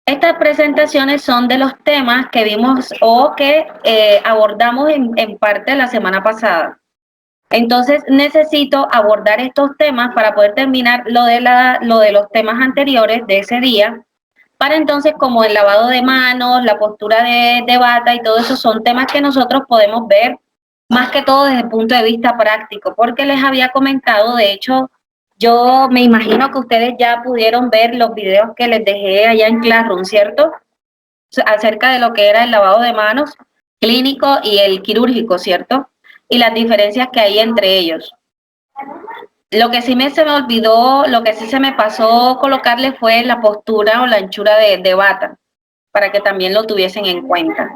Estas presentaciones son de los temas que vimos o que abordamos en parte la semana pasada. Entonces necesito abordar estos temas para poder terminar lo de los temas anteriores de ese día, para entonces como el lavado de manos, la postura de bata y todo eso son temas que nosotros podemos ver más que todo desde el punto de vista práctico, porque les había comentado, de hecho, yo me imagino que ustedes ya pudieron ver los videos que les dejé allá en Classroom, ¿cierto? Acerca de lo que era el lavado de manos clínico y el quirúrgico, ¿cierto? Y las diferencias que hay entre ellos. Lo que sí se me olvidó, lo que sí se me pasó colocarle fue la postura o la anchura de bata, para que también lo tuviesen en cuenta.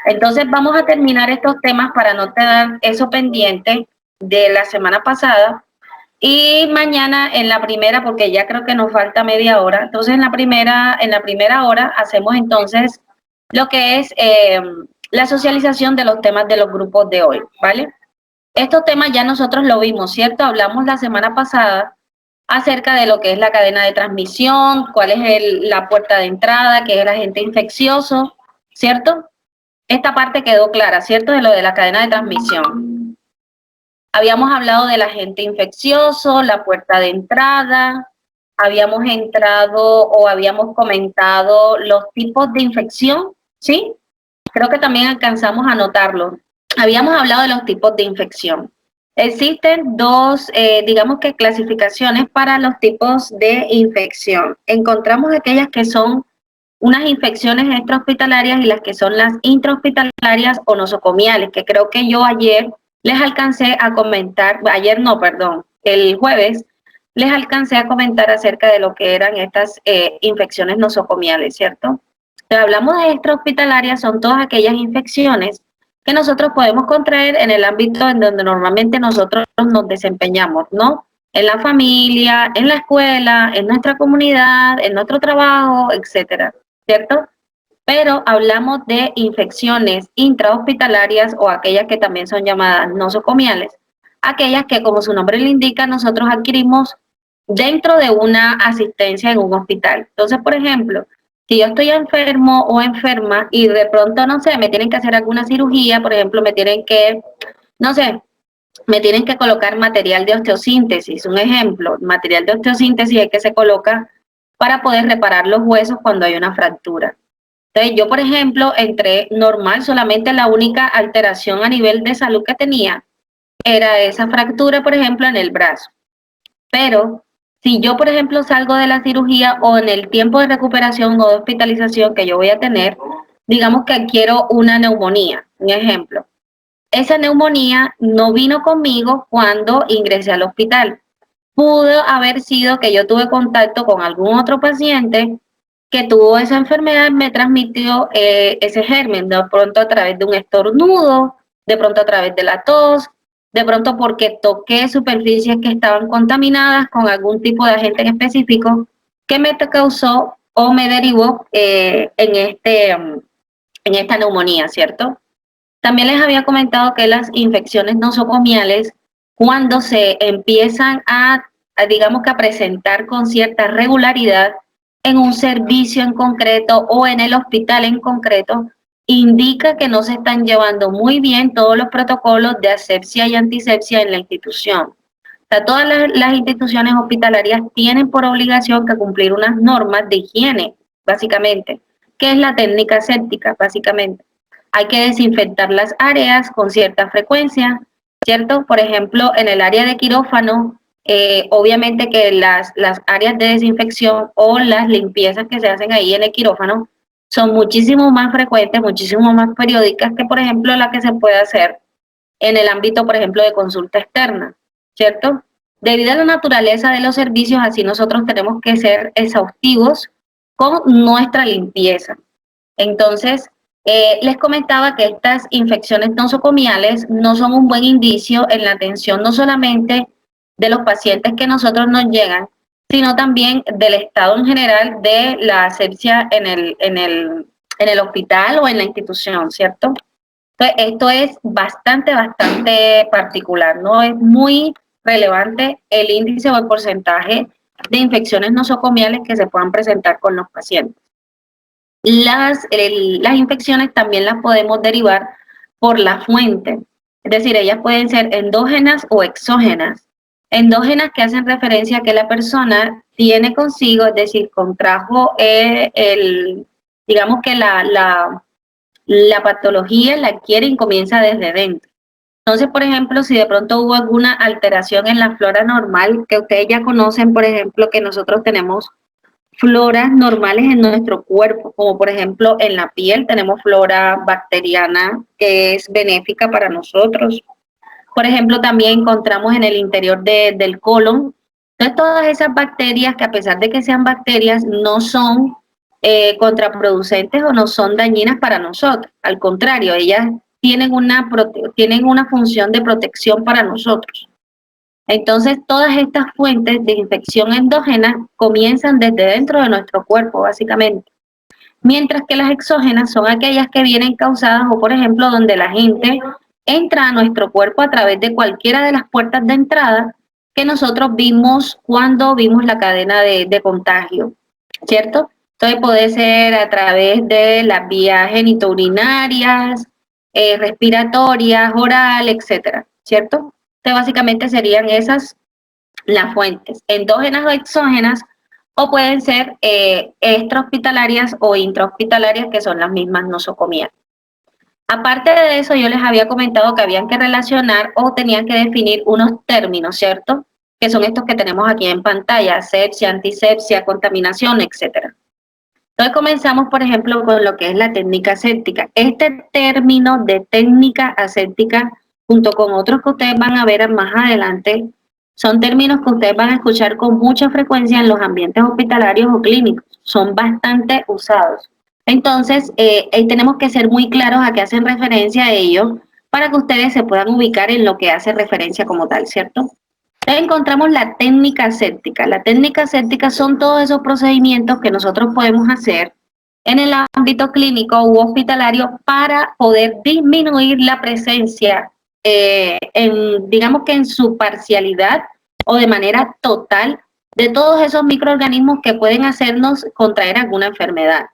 Entonces vamos a terminar estos temas para no tener eso pendiente de la semana pasada y mañana en la primera, porque ya creo que nos falta media hora, entonces en la primera hora hacemos entonces lo que es la socialización de los temas de los grupos de hoy, ¿vale? Estos temas ya nosotros lo vimos, ¿cierto? Hablamos la semana pasada acerca de lo que es la cadena de transmisión, cuál es la puerta de entrada, qué es el agente infeccioso, ¿cierto? Esta parte quedó clara, ¿cierto? De lo de la cadena de transmisión. Habíamos hablado del agente infeccioso, la puerta de entrada, habíamos entrado o habíamos comentado los tipos de infección, ¿sí? Creo que también alcanzamos a notarlo. Habíamos hablado de los tipos de infección. Existen dos, digamos que clasificaciones para los tipos de infección. Encontramos aquellas que son unas infecciones extrahospitalarias y las que son las intrahospitalarias o nosocomiales, que creo que yo ayer les alcancé a comentar, ayer no, perdón, el jueves les alcancé a comentar acerca de lo que eran estas infecciones nosocomiales, ¿cierto? Entonces, hablamos de extrahospitalarias, son todas aquellas infecciones que nosotros podemos contraer en el ámbito en donde normalmente nosotros nos desempeñamos, ¿no? En la familia, en la escuela, en nuestra comunidad, en nuestro trabajo, etcétera. ¿Cierto? Pero hablamos de infecciones intrahospitalarias o aquellas que también son llamadas nosocomiales, aquellas que, como su nombre le indica, nosotros adquirimos dentro de una asistencia en un hospital. Entonces, por ejemplo, si yo estoy enfermo o enferma y de pronto, no sé, me tienen que hacer alguna cirugía, por ejemplo, me tienen que, no sé, me tienen que colocar material de osteosíntesis, un ejemplo, material de osteosíntesis es que se coloca para poder reparar los huesos cuando hay una fractura. Entonces, yo, por ejemplo, entré normal, solamente la única alteración a nivel de salud que tenía era esa fractura, por ejemplo, en el brazo. Pero si yo, por ejemplo, salgo de la cirugía o en el tiempo de recuperación o de hospitalización que yo voy a tener, digamos que adquiero una neumonía, un ejemplo. Esa neumonía no vino conmigo cuando ingresé al hospital. Pudo haber sido que yo tuve contacto con algún otro paciente que tuvo esa enfermedad, me transmitió ese germen, de pronto a través de un estornudo, de pronto a través de la tos, de pronto porque toqué superficies que estaban contaminadas con algún tipo de agente en específico que me causó o me derivó en esta neumonía, ¿cierto? También les había comentado que las infecciones nosocomiales, cuando se empiezan digamos que a presentar con cierta regularidad en un servicio en concreto o en el hospital en concreto, indica que no se están llevando muy bien todos los protocolos de asepsia y antisepsia en la institución. O sea, todas las instituciones hospitalarias tienen por obligación que cumplir unas normas de higiene, básicamente, que es la técnica séptica, básicamente. Hay que desinfectar las áreas con cierta frecuencia, ¿cierto? Por ejemplo, en el área de quirófano, obviamente que las áreas de desinfección o las limpiezas que se hacen ahí en el quirófano son muchísimo más frecuentes, muchísimo más periódicas que, por ejemplo, la que se puede hacer en el ámbito, por ejemplo, de consulta externa, ¿cierto? Debido a la naturaleza de los servicios, así nosotros tenemos que ser exhaustivos con nuestra limpieza. Entonces, les comentaba que estas infecciones nosocomiales no son un buen indicio en la atención no solamente de los pacientes que nosotros nos llegan, sino también del estado en general de la asepsia en el hospital o en la institución, ¿cierto? Entonces, esto es bastante particular, ¿no? Es muy relevante el índice o el porcentaje de infecciones nosocomiales que se puedan presentar con los pacientes. las infecciones también las podemos derivar por la fuente. Es decir, ellas pueden ser endógenas o exógenas. Endógenas que hacen referencia a que la persona tiene consigo, es decir, contrajo digamos que la patología la adquiere y comienza desde dentro. Entonces, por ejemplo, si de pronto hubo alguna alteración en la flora normal, que ustedes ya conocen, por ejemplo, que nosotros tenemos floras normales en nuestro cuerpo, como por ejemplo en la piel tenemos flora bacteriana que es benéfica para nosotros. Por ejemplo, también encontramos en el interior del colon. Entonces, todas esas bacterias que a pesar de que sean bacterias, no son contraproducentes o no son dañinas para nosotros. Al contrario, ellas tienen una función de protección para nosotros. Entonces, todas estas fuentes de infección endógena comienzan desde dentro de nuestro cuerpo, básicamente. Mientras que las exógenas son aquellas que vienen causadas o, por ejemplo, donde la gente entra a nuestro cuerpo a través de cualquiera de las puertas de entrada que nosotros vimos cuando vimos la cadena de contagio, ¿cierto? Entonces puede ser a través de las vías genitourinarias, respiratorias, oral, etcétera, ¿cierto? Entonces básicamente serían esas las fuentes, endógenas o exógenas, o pueden ser extrahospitalarias o intrahospitalarias, que son las mismas nosocomiales. Aparte de eso, yo les había comentado que habían que relacionar o tenían que definir unos términos, ¿cierto? Que son estos que tenemos aquí en pantalla: asepsia, antisepsia, contaminación, etcétera. Entonces comenzamos, por ejemplo, con lo que es la técnica aséptica. Este término de técnica aséptica, junto con otros que ustedes van a ver más adelante, son términos que ustedes van a escuchar con mucha frecuencia en los ambientes hospitalarios o clínicos. Son bastante usados. Entonces, tenemos que ser muy claros a qué hacen referencia a ellos para que ustedes se puedan ubicar en lo que hace referencia como tal, ¿cierto? Entonces encontramos la técnica aséptica. La técnica aséptica son todos esos procedimientos que nosotros podemos hacer en el ámbito clínico u hospitalario para poder disminuir la presencia, digamos que en su parcialidad o de manera total, de todos esos microorganismos que pueden hacernos contraer alguna enfermedad.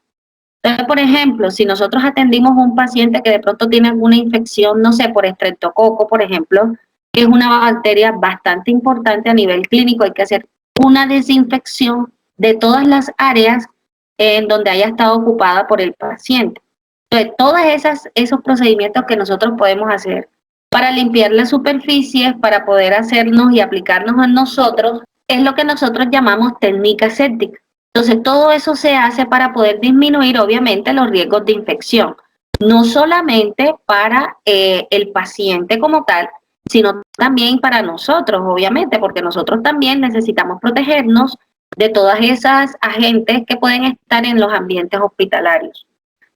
Entonces, por ejemplo, si nosotros atendimos a un paciente que de pronto tiene alguna infección, no sé, por estreptococo, por ejemplo, que es una bacteria bastante importante a nivel clínico, hay que hacer una desinfección de todas las áreas en donde haya estado ocupada por el paciente. Entonces, todos esos procedimientos que nosotros podemos hacer para limpiar las superficies, para poder hacernos y aplicarnos a nosotros, es lo que nosotros llamamos técnica aséptica. Entonces, todo eso se hace para poder disminuir, obviamente, los riesgos de infección, no solamente para el paciente como tal, sino también para nosotros, obviamente, porque nosotros también necesitamos protegernos de todas esas agentes que pueden estar en los ambientes hospitalarios.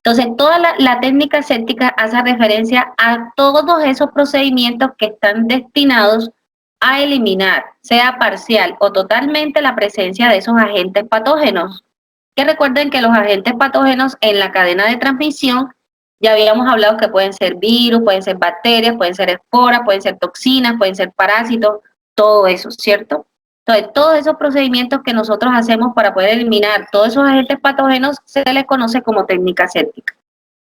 Entonces, toda la técnica aséptica hace referencia a todos esos procedimientos que están destinados a eliminar, sea parcial o totalmente, la presencia de esos agentes patógenos. Que recuerden que los agentes patógenos en la cadena de transmisión, ya habíamos hablado que pueden ser virus, pueden ser bacterias, pueden ser esporas, pueden ser toxinas, pueden ser parásitos, todo eso, ¿cierto? Entonces, todos esos procedimientos que nosotros hacemos para poder eliminar todos esos agentes patógenos se les conoce como técnica aséptica.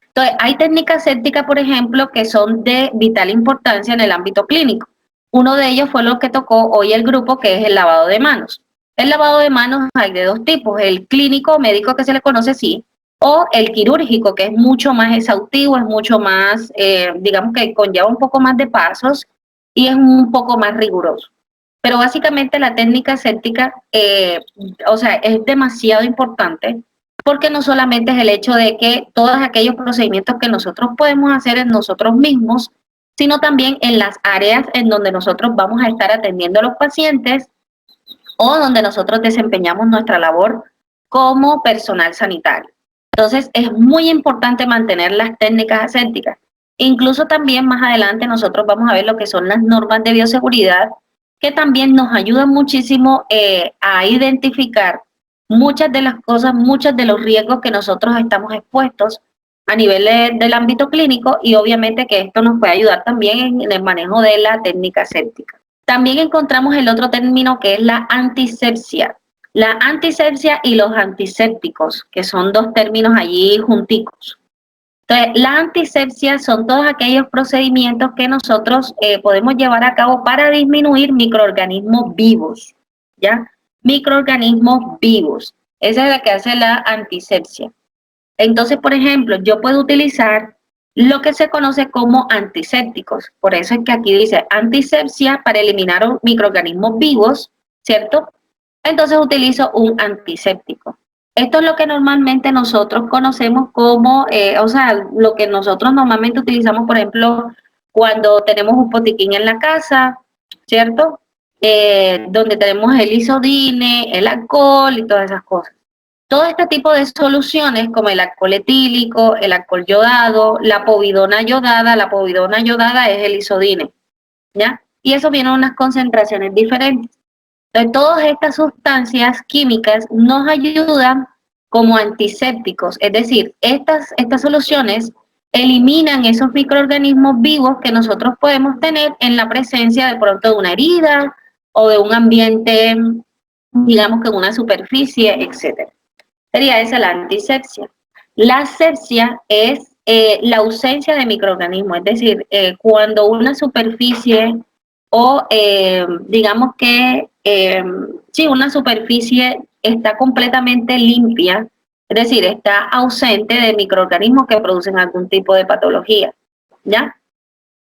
Entonces, hay técnicas asépticas, por ejemplo, que son de vital importancia en el ámbito clínico. Uno de ellos fue lo que tocó hoy el grupo, que es el lavado de manos. El lavado de manos hay de dos tipos: el clínico, médico, que se le conoce así, o el quirúrgico, que es mucho más exhaustivo, es mucho más, digamos que conlleva un poco más de pasos y es un poco más riguroso. Pero básicamente la técnica aséptica, o sea, es demasiado importante, porque no solamente es el hecho de que todos aquellos procedimientos que nosotros podemos hacer en nosotros mismos, sino también en las áreas en donde nosotros vamos a estar atendiendo a los pacientes o donde nosotros desempeñamos nuestra labor como personal sanitario. Entonces, es muy importante mantener las técnicas asépticas. Incluso también más adelante nosotros vamos a ver lo que son las normas de bioseguridad, que también nos ayudan muchísimo a identificar muchas de las cosas, muchos de los riesgos que nosotros estamos expuestos a nivel del ámbito clínico, y obviamente que esto nos puede ayudar también en el manejo de la técnica aséptica. También encontramos el otro término, que es la antisepsia. La antisepsia y los antisépticos, que son dos términos allí junticos. Entonces, la antisepsia son todos aquellos procedimientos que nosotros podemos llevar a cabo para disminuir microorganismos vivos, ¿ya? Microorganismos vivos. Esa es la que hace la antisepsia. Entonces, por ejemplo, yo puedo utilizar lo que se conoce como antisépticos. Por eso es que aquí dice antisepsia para eliminar microorganismos vivos, ¿cierto? Entonces utilizo un antiséptico. Esto es lo que normalmente nosotros conocemos como, o sea, lo que nosotros normalmente utilizamos, por ejemplo, cuando tenemos un botiquín en la casa, ¿cierto? Donde tenemos el isodine, el alcohol y todas esas cosas. Todo este tipo de soluciones, como el alcohol etílico, el alcohol yodado, la povidona yodada es el isodine, ¿ya? Y eso viene a unas concentraciones diferentes. Entonces, todas estas sustancias químicas nos ayudan como antisépticos, es decir, estas soluciones eliminan esos microorganismos vivos que nosotros podemos tener en la presencia de pronto de una herida o de un ambiente, digamos que en una superficie, etcétera. Sería esa la antisepsia. La asepsia es la ausencia de microorganismos, es decir, cuando una superficie o digamos que sí, una superficie está completamente limpia, es decir, está ausente de microorganismos que producen algún tipo de patología, ¿ya?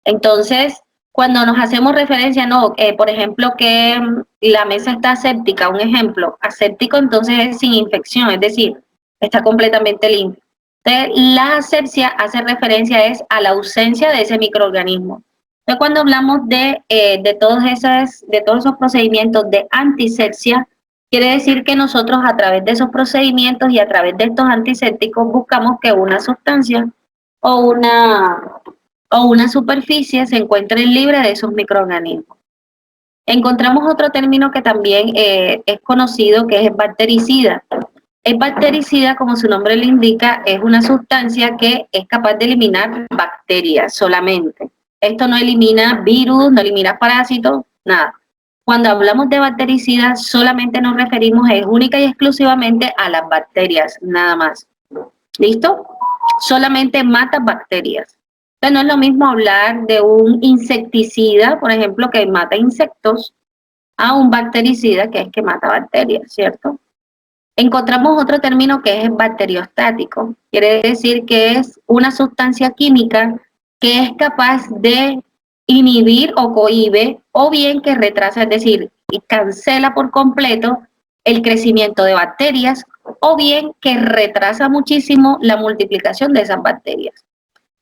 Entonces, cuando nos hacemos referencia, no, por ejemplo, que la mesa está aséptica, un ejemplo, aséptico entonces es sin infección, es decir, está completamente limpio. Entonces, la asepsia hace referencia es a la ausencia de ese microorganismo. Entonces, cuando hablamos de todos esos procedimientos de antisepsia, quiere decir que nosotros a través de esos procedimientos y a través de estos antisépticos buscamos que una sustancia o una superficie se encuentren libres de esos microorganismos. Encontramos otro término que también es conocido, que es bactericida. El bactericida, como su nombre le indica, es una sustancia que es capaz de eliminar bacterias solamente. Esto no elimina virus, no elimina parásitos, nada. Cuando hablamos de bactericida, solamente nos referimos única y exclusivamente a las bacterias, nada más. ¿Listo? Solamente mata bacterias. Entonces no es lo mismo hablar de un insecticida, por ejemplo, que mata insectos, a un bactericida que es que mata bacterias, ¿cierto? Encontramos otro término que es bacteriostático. Quiere decir que es una sustancia química que es capaz de inhibir o cohíbe o bien que retrasa, es decir, y cancela por completo el crecimiento de bacterias o bien que retrasa muchísimo la multiplicación de esas bacterias.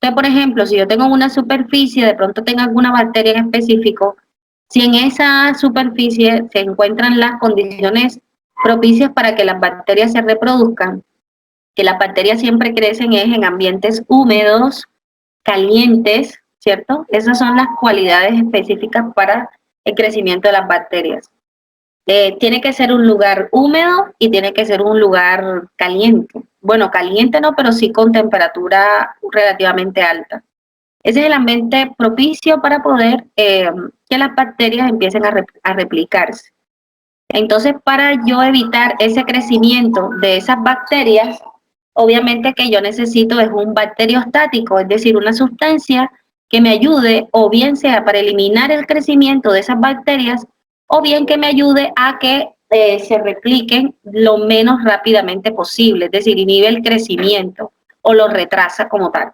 Entonces, por ejemplo, si yo tengo una superficie, de pronto tengo alguna bacteria en específico, si en esa superficie se encuentran las condiciones propicias para que las bacterias se reproduzcan, que las bacterias siempre crecen es en ambientes húmedos, calientes, ¿cierto? Esas son las cualidades específicas para el crecimiento de las bacterias. Tiene que ser un lugar húmedo y tiene que ser un lugar caliente. Bueno, caliente no, pero sí con temperatura relativamente alta. Ese es el ambiente propicio para poder que las bacterias empiecen a replicarse. Entonces, para yo evitar ese crecimiento de esas bacterias, obviamente que yo necesito es un bacteriostático, es decir, una sustancia que me ayude o bien sea para eliminar el crecimiento de esas bacterias o bien que me ayude a que se repliquen lo menos rápidamente posible, es decir, inhibe el crecimiento o lo retrasa como tal.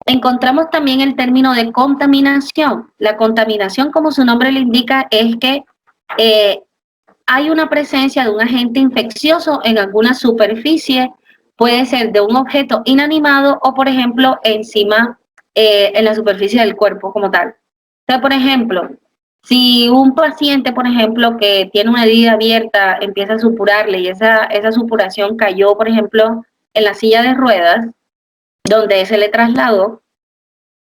Encontramos también el término de contaminación. La contaminación, como su nombre le indica, es que hay una presencia de un agente infeccioso en alguna superficie, puede ser de un objeto inanimado o, por ejemplo, encima en la superficie del cuerpo como tal. Entonces, por ejemplo, si un paciente, por ejemplo, que tiene una herida abierta, empieza a supurarle y esa supuración cayó, por ejemplo, en la silla de ruedas, donde se le trasladó,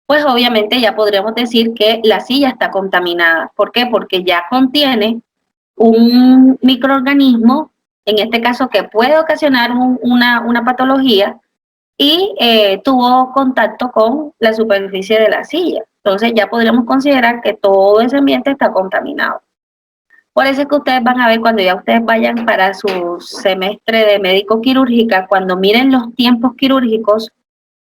pues obviamente ya podríamos decir que la silla está contaminada. ¿Por qué? Porque ya contiene un microorganismo, en este caso que puede ocasionar una patología, y tuvo contacto con la superficie de la silla. Entonces ya podríamos considerar que todo ese ambiente está contaminado. Por eso es que ustedes van a ver cuando ya ustedes vayan para su semestre de médico quirúrgica, cuando miren los tiempos quirúrgicos,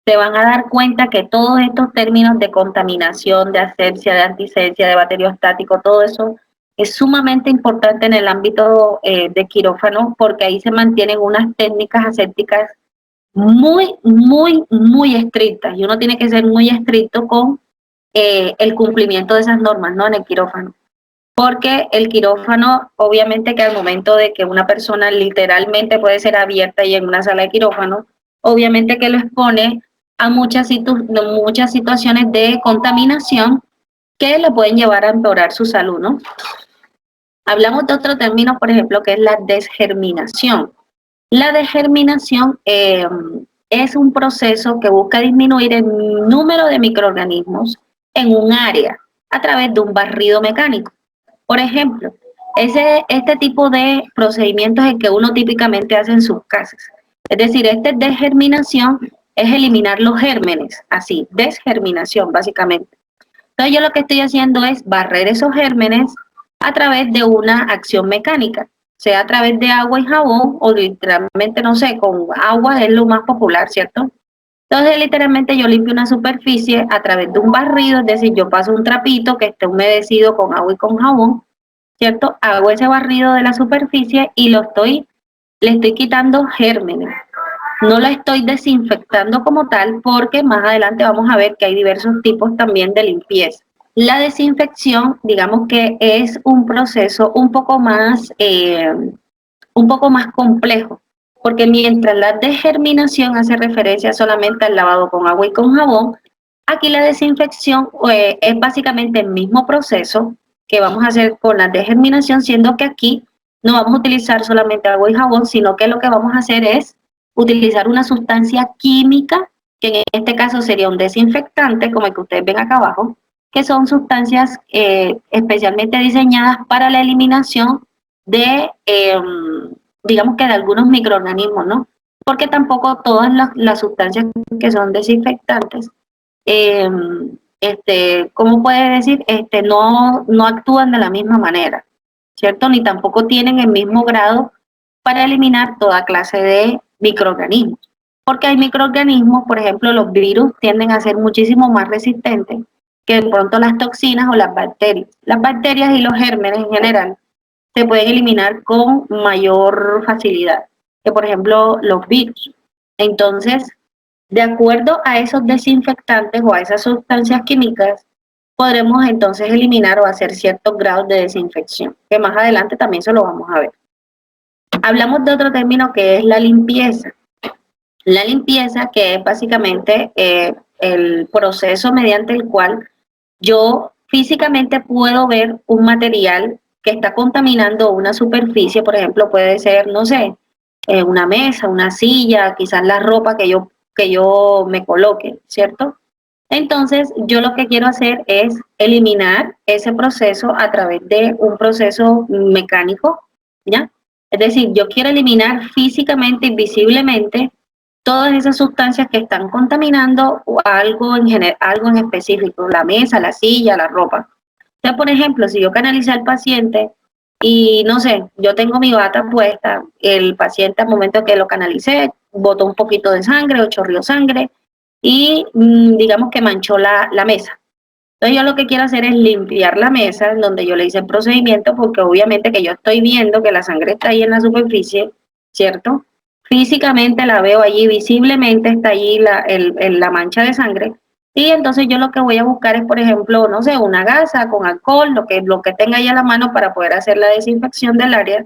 se van a dar cuenta que todos estos términos de contaminación, de asepsia, de antisepsia, de bacteriostático, todo eso es sumamente importante en el ámbito de quirófano porque ahí se mantienen unas técnicas asépticas muy estrictas y uno tiene que ser muy estricto con el cumplimiento de esas normas, ¿no? En el quirófano. Porque el quirófano, obviamente que al momento de que una persona literalmente puede ser abierta y en una sala de quirófano, obviamente que lo expone a muchas situaciones de contaminación que le pueden llevar a empeorar su salud, ¿no? Hablamos de otro término, por ejemplo, que es la desgerminación. La desgerminación es un proceso que busca disminuir el número de microorganismos en un área a través de un barrido mecánico. Por ejemplo, este tipo de procedimientos es el que uno típicamente hace en sus casas. Es decir, esta desgerminación es eliminar los gérmenes, así, desgerminación básicamente. Entonces yo lo que estoy haciendo es barrer esos gérmenes a través de una acción mecánica, sea a través de agua y jabón o literalmente, no sé, con agua es lo más popular, ¿cierto? Entonces literalmente yo limpio una superficie a través de un barrido, es decir, yo paso un trapito que esté humedecido con agua y con jabón, ¿cierto? Hago ese barrido de la superficie y le estoy quitando gérmenes. No la estoy desinfectando como tal porque más adelante vamos a ver que hay diversos tipos también de limpieza. La desinfección, digamos que es un proceso un poco más complejo, porque mientras la desgerminación hace referencia solamente al lavado con agua y con jabón, aquí la desinfección es básicamente el mismo proceso que vamos a hacer con la desgerminación, siendo que aquí no vamos a utilizar solamente agua y jabón, sino que lo que vamos a hacer es utilizar una sustancia química, que en este caso sería un desinfectante, como el que ustedes ven acá abajo, que son sustancias especialmente diseñadas para la eliminación de, digamos que de algunos microorganismos, ¿no? Porque tampoco todas las sustancias que son desinfectantes, eh, ¿cómo puede decir? No actúan de la misma manera, ¿cierto? Ni tampoco tienen el mismo grado para eliminar toda clase de microorganismos. Porque hay microorganismos, por ejemplo, los virus tienden a ser muchísimo más resistentes que de pronto las toxinas o las bacterias. Las bacterias y los gérmenes en general se pueden eliminar con mayor facilidad que, por ejemplo, los virus. Entonces, de acuerdo a esos desinfectantes o a esas sustancias químicas, podremos entonces eliminar o hacer ciertos grados de desinfección, que más adelante también se lo vamos a ver. Hablamos de otro término que es la limpieza. La limpieza, que es básicamente el proceso mediante el cual yo físicamente puedo ver un material que está contaminando una superficie, por ejemplo, puede ser, no sé, una mesa, una silla, quizás la ropa que yo me coloque, ¿cierto? Entonces, yo lo que quiero hacer es eliminar ese proceso a través de un proceso mecánico, ¿ya? Es decir, yo quiero eliminar físicamente y visiblemente todas esas sustancias que están contaminando algo algo en específico, la mesa, la silla, la ropa. O sea, por ejemplo, si yo canalizo al paciente y no sé, yo tengo mi bata puesta, el paciente al momento que lo canalicé, botó un poquito de sangre o chorrió sangre y digamos que manchó la mesa. Entonces yo lo que quiero hacer es limpiar la mesa en donde yo le hice el procedimiento porque obviamente que yo estoy viendo que la sangre está ahí en la superficie, ¿cierto? Físicamente la veo allí, visiblemente está allí la mancha de sangre y entonces yo lo que voy a buscar es, por ejemplo, no sé, una gasa con alcohol, lo que tenga ahí a la mano para poder hacer la desinfección del área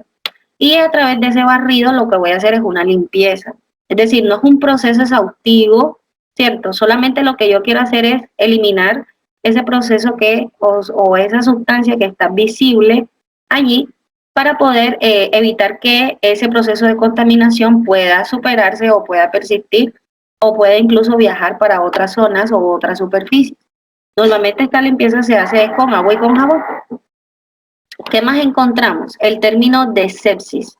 y a través de ese barrido lo que voy a hacer es una limpieza. Es decir, no es un proceso exhaustivo, ¿cierto? Solamente lo que yo quiero hacer es eliminar ese proceso o esa sustancia que está visible allí para poder evitar que ese proceso de contaminación pueda superarse o pueda persistir o pueda incluso viajar para otras zonas o otras superficies. Normalmente esta limpieza se hace con agua y con jabón. ¿Qué más encontramos? El término de sepsis.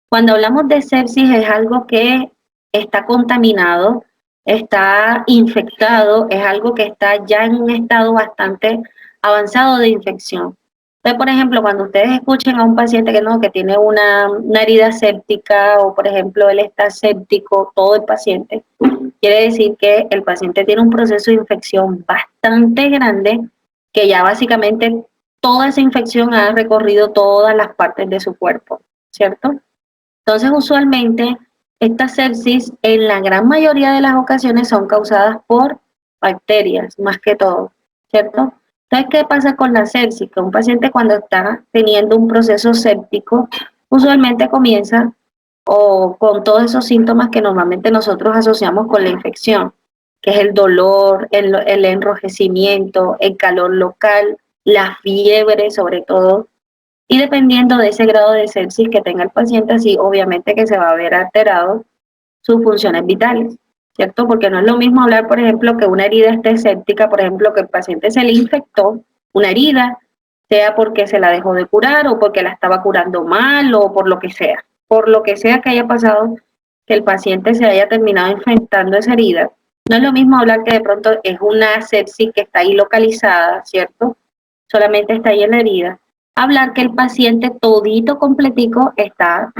Cuando hablamos de sepsis es algo que está contaminado, está infectado, es algo que está ya en un estado bastante avanzado de infección. Entonces, por ejemplo, cuando ustedes escuchen a un paciente que no, que tiene una herida séptica o, por ejemplo, él está séptico, todo el paciente, quiere decir que el paciente tiene un proceso de infección bastante grande, que ya básicamente toda esa infección ha recorrido todas las partes de su cuerpo, ¿cierto? Entonces, usualmente, estas sepsis en la gran mayoría de las ocasiones son causadas por bacterias, más que todo, ¿cierto? Entonces, ¿qué pasa con la sepsis? Que un paciente cuando está teniendo un proceso séptico, usualmente comienza o con todos esos síntomas que normalmente nosotros asociamos con la infección, que es el dolor, el enrojecimiento, el calor local, la fiebre sobre todo, y dependiendo de ese grado de sepsis que tenga el paciente, así obviamente que se va a ver alterado sus funciones vitales, ¿cierto? Porque no es lo mismo hablar, por ejemplo, que una herida esté séptica, por ejemplo, que el paciente se le infectó una herida, sea porque se la dejó de curar o porque la estaba curando mal o por lo que sea que haya pasado, que el paciente se haya terminado infectando esa herida. No es lo mismo hablar que de pronto es una sepsis que está ahí localizada, ¿cierto? Solamente está ahí en la herida. Hablar que el paciente todito completico está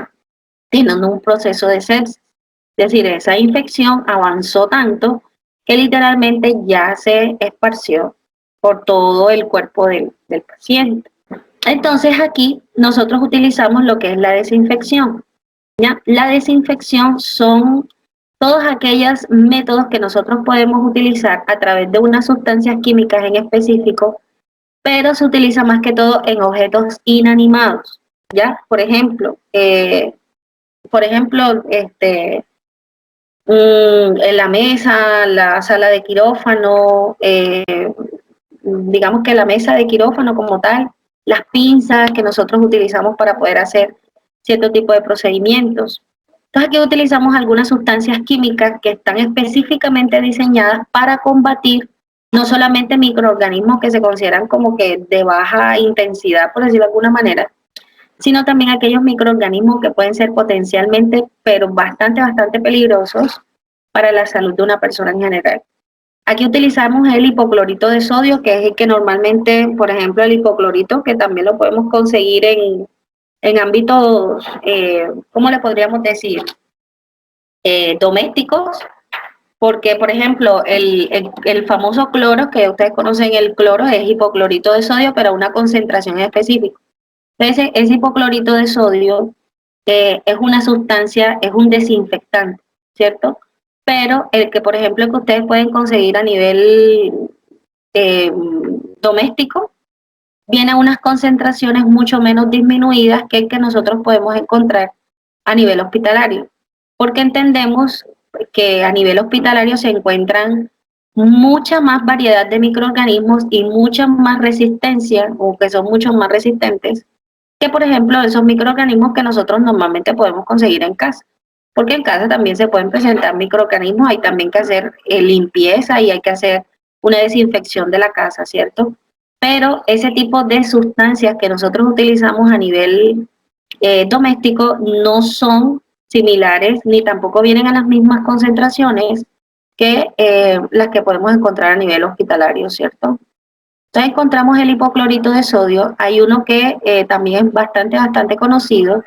teniendo un proceso de sepsis. Es decir, esa infección avanzó tanto que literalmente ya se esparció por todo el cuerpo del paciente. Entonces aquí nosotros utilizamos lo que es la desinfección. ¿Ya? La desinfección son todos aquellos métodos que nosotros podemos utilizar a través de unas sustancias químicas en específico, pero se utiliza más que todo en objetos inanimados. ¿Ya? Por ejemplo, en la mesa, la sala de quirófano, digamos que la mesa de quirófano como tal, las pinzas que nosotros utilizamos para poder hacer cierto tipo de procedimientos. Entonces aquí utilizamos algunas sustancias químicas que están específicamente diseñadas para combatir no solamente microorganismos que se consideran como que de baja intensidad, por decirlo de alguna manera, sino también aquellos microorganismos que pueden ser potencialmente, pero bastante peligrosos para la salud de una persona en general. Aquí utilizamos el hipoclorito de sodio, que es el que normalmente, por ejemplo, el hipoclorito, que también lo podemos conseguir en ámbitos, ¿cómo le podríamos decir? Domésticos, porque, por ejemplo, el famoso cloro, que ustedes conocen el cloro, es hipoclorito de sodio, pero a una concentración específica. Entonces, ese hipoclorito de sodio es una sustancia, es un desinfectante, ¿cierto? Pero el que, por ejemplo, que ustedes pueden conseguir a nivel eh, doméstico, viene a unas concentraciones mucho menos disminuidas que el que nosotros podemos encontrar a nivel hospitalario, porque entendemos que a nivel hospitalario se encuentran mucha más variedad de microorganismos y mucha más resistencia, o que son mucho más resistentes, que por ejemplo esos microorganismos que nosotros normalmente podemos conseguir en casa. Porque en casa también se pueden presentar microorganismos, hay también que hacer limpieza y hay que hacer una desinfección de la casa, ¿cierto? Pero ese tipo de sustancias que nosotros utilizamos a nivel doméstico no son similares ni tampoco vienen a las mismas concentraciones que las que podemos encontrar a nivel hospitalario, ¿cierto? Entonces encontramos el hipoclorito de sodio, hay uno que también es bastante conocido,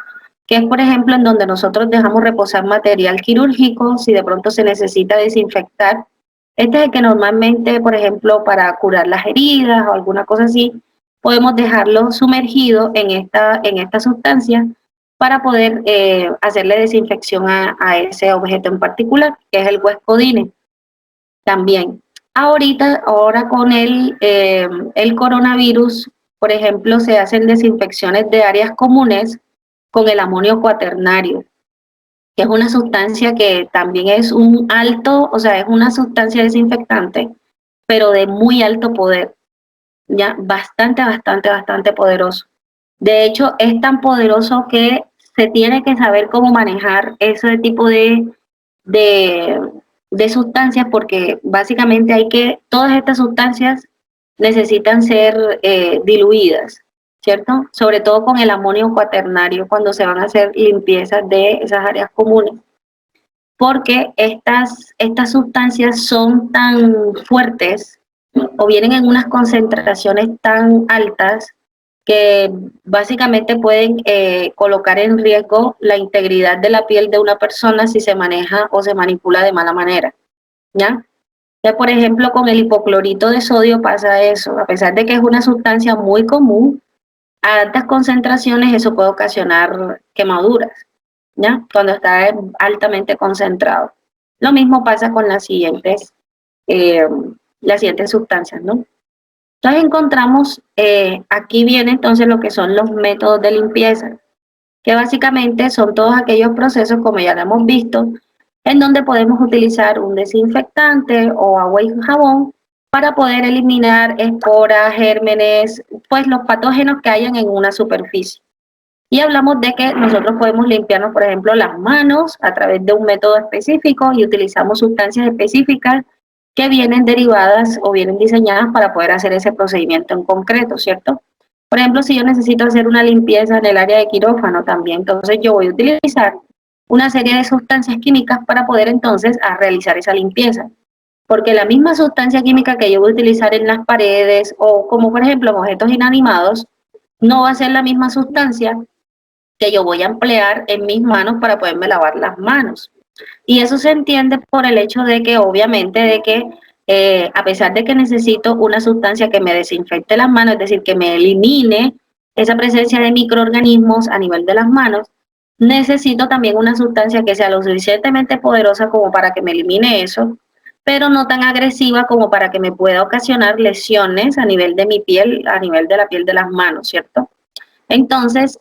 que es por ejemplo en donde nosotros dejamos reposar material quirúrgico, si de pronto se necesita desinfectar. Este es el que normalmente, por ejemplo, para curar las heridas o alguna cosa así, podemos dejarlo sumergido en esta sustancia para poder hacerle desinfección a ese objeto en particular, que es el Wescodine también. Ahora con el coronavirus, por ejemplo, se hacen desinfecciones de áreas comunes con el amonio cuaternario, que es una sustancia que también es un alto, o sea, es una sustancia desinfectante, pero de muy alto poder, ya bastante poderoso. De hecho, es tan poderoso que se tiene que saber cómo manejar ese tipo de, de sustancias porque básicamente todas estas sustancias necesitan ser diluidas, ¿cierto? Sobre todo con el amonio cuaternario cuando se van a hacer limpiezas de esas áreas comunes, porque estas sustancias son tan fuertes o vienen en unas concentraciones tan altas que básicamente pueden colocar en riesgo la integridad de la piel de una persona si se maneja o se manipula de mala manera, ¿ya? Ya, por ejemplo, con el hipoclorito de sodio pasa eso, a pesar de que es una sustancia muy común, a altas concentraciones eso puede ocasionar quemaduras, ¿ya? Cuando está altamente concentrado. Lo mismo pasa con eh, las siguientes sustancias, ¿no? Entonces encontramos, aquí viene entonces lo que son los métodos de limpieza, que básicamente son todos aquellos procesos, como ya lo hemos visto, en donde podemos utilizar un desinfectante o agua y jabón para poder eliminar esporas, gérmenes, pues los patógenos que hayan en una superficie. Y hablamos de que nosotros podemos limpiarnos, por ejemplo, las manos a través de un método específico y utilizamos sustancias específicas que vienen derivadas o vienen diseñadas para poder hacer ese procedimiento en concreto, ¿cierto? Por ejemplo, si yo necesito hacer una limpieza en el área de quirófano también, entonces yo voy a utilizar una serie de sustancias químicas para poder entonces realizar esa limpieza. Porque la misma sustancia química que yo voy a utilizar en las paredes o como por ejemplo en objetos inanimados, no va a ser la misma sustancia que yo voy a emplear en mis manos para poderme lavar las manos. Y eso se entiende por el hecho de que obviamente de que a pesar de que necesito una sustancia que me desinfecte las manos, es decir, que me elimine esa presencia de microorganismos a nivel de las manos, necesito también una sustancia que sea lo suficientemente poderosa como para que me elimine eso, pero no tan agresiva como para que me pueda ocasionar lesiones a nivel de mi piel, a nivel de la piel de las manos, ¿cierto? Entonces,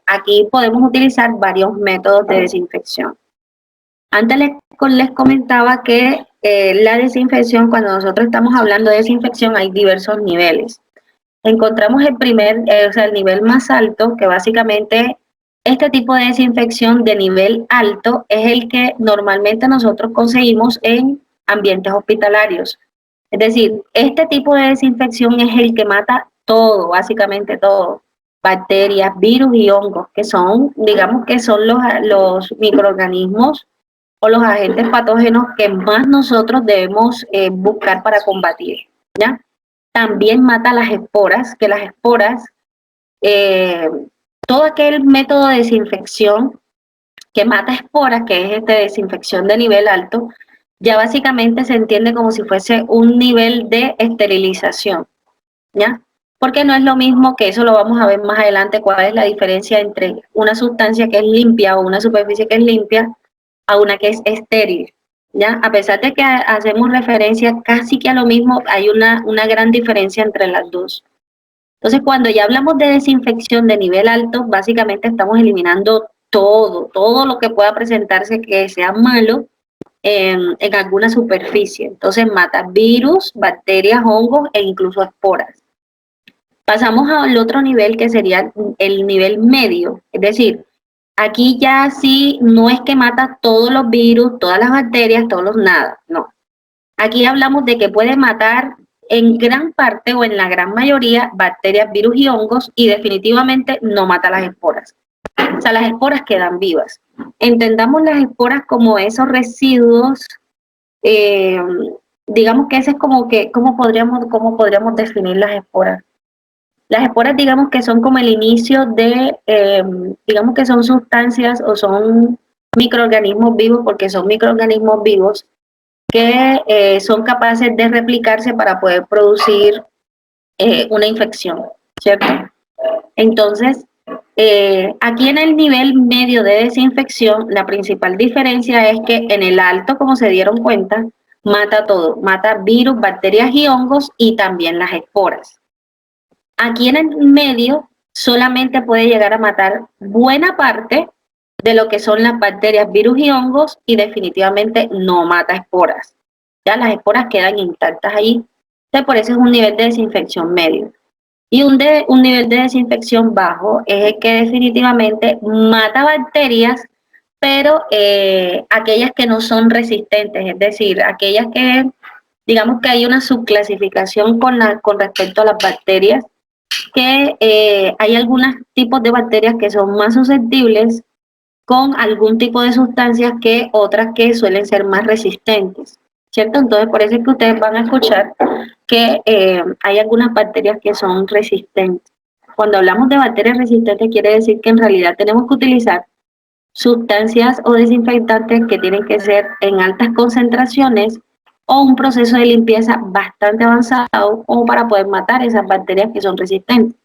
aquí podemos utilizar varios métodos de desinfección. Antes les comentaba que la desinfección, cuando nosotros estamos hablando de desinfección, hay diversos niveles. Encontramos o sea, el nivel más alto, que básicamente este tipo de desinfección de nivel alto es el que normalmente nosotros conseguimos en ambientes hospitalarios. Es decir, este tipo de desinfección es el que mata todo, básicamente todo, bacterias, virus y hongos, que son, digamos que son los microorganismos o los agentes patógenos que más nosotros debemos buscar para combatir, ¿ya? También mata las esporas, que las esporas, eh, todo aquel método de desinfección que mata esporas, que es desinfección de nivel alto, ya básicamente se entiende como si fuese un nivel de esterilización, ¿ya? Porque no es lo mismo, que eso lo vamos a ver más adelante, cuál es la diferencia entre una sustancia que es limpia o una superficie que es limpia a una que es estéril, ¿ya? A pesar de que hacemos referencia casi que a lo mismo, hay una gran diferencia entre las dos. Entonces, cuando ya hablamos de desinfección de nivel alto, básicamente estamos eliminando todo lo que pueda presentarse que sea malo en alguna superficie. Entonces, mata virus, bacterias, hongos e incluso esporas. Pasamos al otro nivel que sería el nivel medio, es decir, aquí ya sí no es que mata todos los virus, todas las bacterias, todos los nada, no. Aquí hablamos de que puede matar en gran parte o en la gran mayoría bacterias, virus y hongos y definitivamente no mata las esporas. O sea, las esporas quedan vivas. Entendamos las esporas como esos residuos, eh, digamos que ese es como que, cómo podríamos definir las esporas? Las esporas, digamos que son como el inicio de, digamos que son sustancias o son microorganismos vivos, porque son microorganismos vivos que son capaces de replicarse para poder producir una infección, ¿cierto? Entonces, aquí en el nivel medio de desinfección, la principal diferencia es que en el alto, como se dieron cuenta, mata todo, mata virus, bacterias y hongos y también las esporas. Aquí en el medio solamente puede llegar a matar buena parte de lo que son las bacterias, virus y hongos y definitivamente no mata esporas. Ya las esporas quedan intactas ahí. Entonces, por eso es un nivel de desinfección medio. Y un nivel de desinfección bajo es el que definitivamente mata bacterias, pero aquellas que no son resistentes, es decir, aquellas que, digamos que hay una subclasificación con respecto a las bacterias, que hay algunos tipos de bacterias que son más susceptibles con algún tipo de sustancias que otras que suelen ser más resistentes, ¿cierto? Entonces, por eso es que ustedes van a escuchar que hay algunas bacterias que son resistentes. Cuando hablamos de bacterias resistentes quiere decir que en realidad tenemos que utilizar sustancias o desinfectantes que tienen que ser en altas concentraciones o un proceso de limpieza bastante avanzado como para poder matar esas bacterias que son resistentes.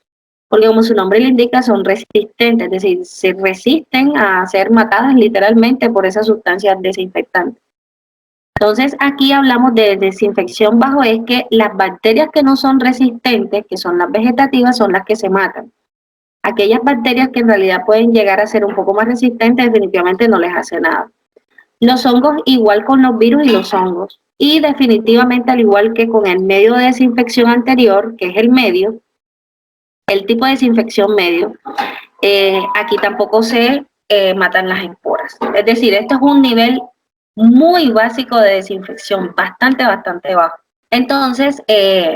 Porque como su nombre le indica, son resistentes, es decir, se resisten a ser matadas literalmente por esas sustancias desinfectantes. Entonces, aquí hablamos de desinfección bajo es que las bacterias que no son resistentes, que son las vegetativas, son las que se matan. Aquellas bacterias que en realidad pueden llegar a ser un poco más resistentes, definitivamente no les hace nada. Los hongos, igual con los virus y los hongos. Y definitivamente, al igual que con el medio de desinfección anterior, que es el medio, el tipo de desinfección medio, aquí tampoco se matan las esporas. Es decir, esto es un nivel muy básico de desinfección, bastante bajo. Entonces,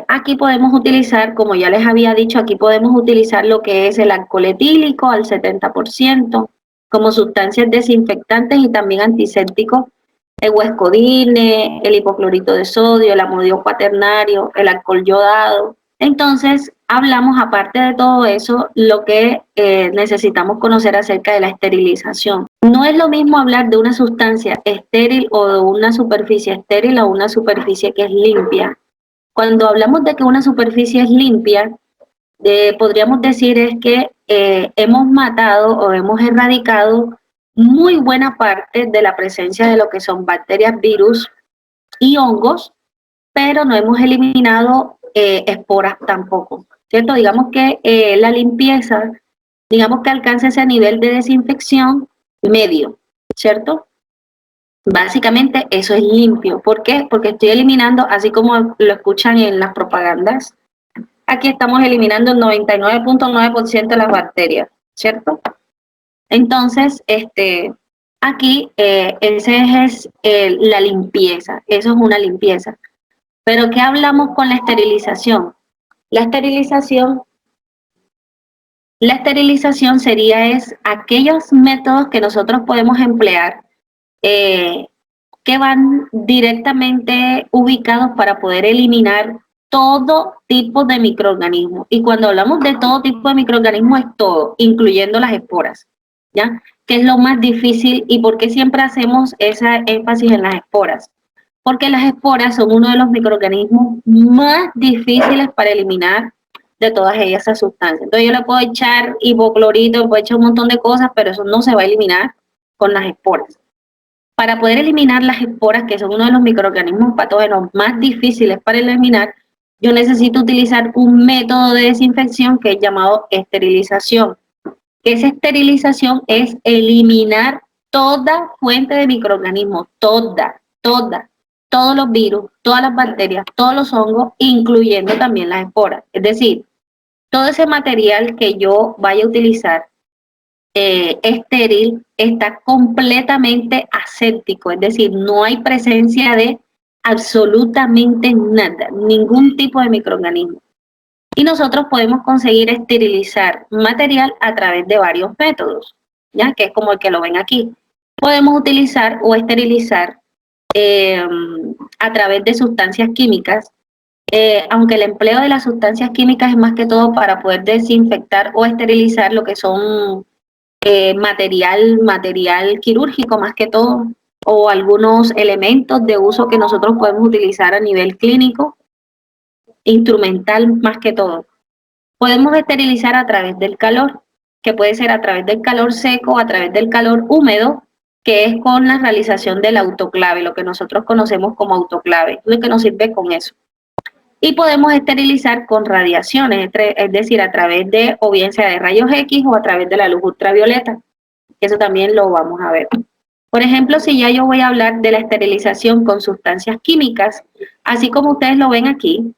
aquí podemos utilizar, como ya les había dicho, aquí podemos utilizar lo que es el alcohol etílico al 70% como sustancias desinfectantes y también antisépticos, el huescodine, el hipoclorito de sodio, el amodio cuaternario, el alcohol yodado. Entonces, hablamos aparte de todo eso, lo que necesitamos conocer acerca de la esterilización. No es lo mismo hablar de una sustancia estéril o de una superficie estéril a una superficie que es limpia. Cuando hablamos de que una superficie es limpia, podríamos decir es que hemos matado o hemos erradicado muy buena parte de la presencia de lo que son bacterias, virus y hongos, pero no hemos eliminado esporas tampoco, ¿cierto? Digamos que la limpieza, digamos que alcanza ese nivel de desinfección medio, ¿cierto? Básicamente eso es limpio. ¿Por qué? Porque estoy eliminando, así como lo escuchan en las propagandas, aquí estamos eliminando el 99.9% de las bacterias, ¿cierto? Entonces, aquí ese es la limpieza, eso es una limpieza. Pero ¿qué hablamos con la esterilización? La esterilización, la esterilización sería aquellos métodos que nosotros podemos emplear eh, que van directamente ubicados para poder eliminar todo tipo de microorganismos. Y cuando hablamos de todo tipo de microorganismos es todo, incluyendo las esporas, ¿ya? Que es lo más difícil y por qué siempre hacemos esa énfasis en las esporas. Porque las esporas son uno de los microorganismos más difíciles para eliminar de todas esas sustancias. Entonces yo le puedo echar hipoclorito, le puedo echar un montón de cosas, pero eso no se va a eliminar con las esporas. Para poder eliminar las esporas, que son uno de los microorganismos patógenos más difíciles para eliminar, yo necesito utilizar un método de desinfección que es llamado esterilización. Esa esterilización es eliminar toda fuente de microorganismos, todos los virus, todas las bacterias, todos los hongos, incluyendo también las esporas. Es decir, todo ese material que yo vaya a utilizar estéril está completamente aséptico, es decir, no hay presencia de absolutamente nada, ningún tipo de microorganismo. Y nosotros podemos conseguir esterilizar material a través de varios métodos, ya que es como el que lo ven aquí. Podemos utilizar o esterilizar a través de sustancias químicas, aunque el empleo de las sustancias químicas es más que todo para poder desinfectar o esterilizar lo que son material quirúrgico más que todo, o algunos elementos de uso que nosotros podemos utilizar a nivel clínico, instrumental más que todo. Podemos esterilizar a través del calor, que puede ser a través del calor seco, a través del calor húmedo, que es con la realización del autoclave, lo que nosotros conocemos como autoclave, lo que nos sirve con eso. Y podemos esterilizar con radiaciones, es decir, a través de, o bien sea de rayos X o a través de la luz ultravioleta. Eso también lo vamos a ver. Por ejemplo, si ya yo voy a hablar de la esterilización con sustancias químicas, así como ustedes lo ven aquí,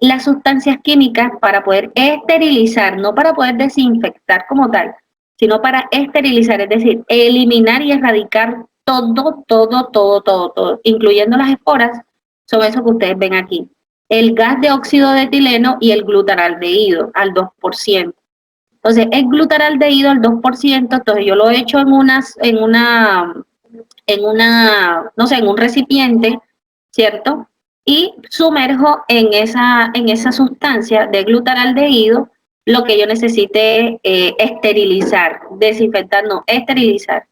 las sustancias químicas para poder esterilizar, no para poder desinfectar como tal, sino para esterilizar, es decir, eliminar y erradicar todo, incluyendo las esporas, son eso que ustedes ven aquí. El gas de óxido de etileno y el glutaraldehído al 2%. Entonces, el glutaraldehído al 2%, entonces yo lo echo no sé, en un recipiente, ¿cierto? Y sumerjo en esa sustancia de glutaraldehído, lo que yo necesite esterilizar, desinfectar, no, esterilizar.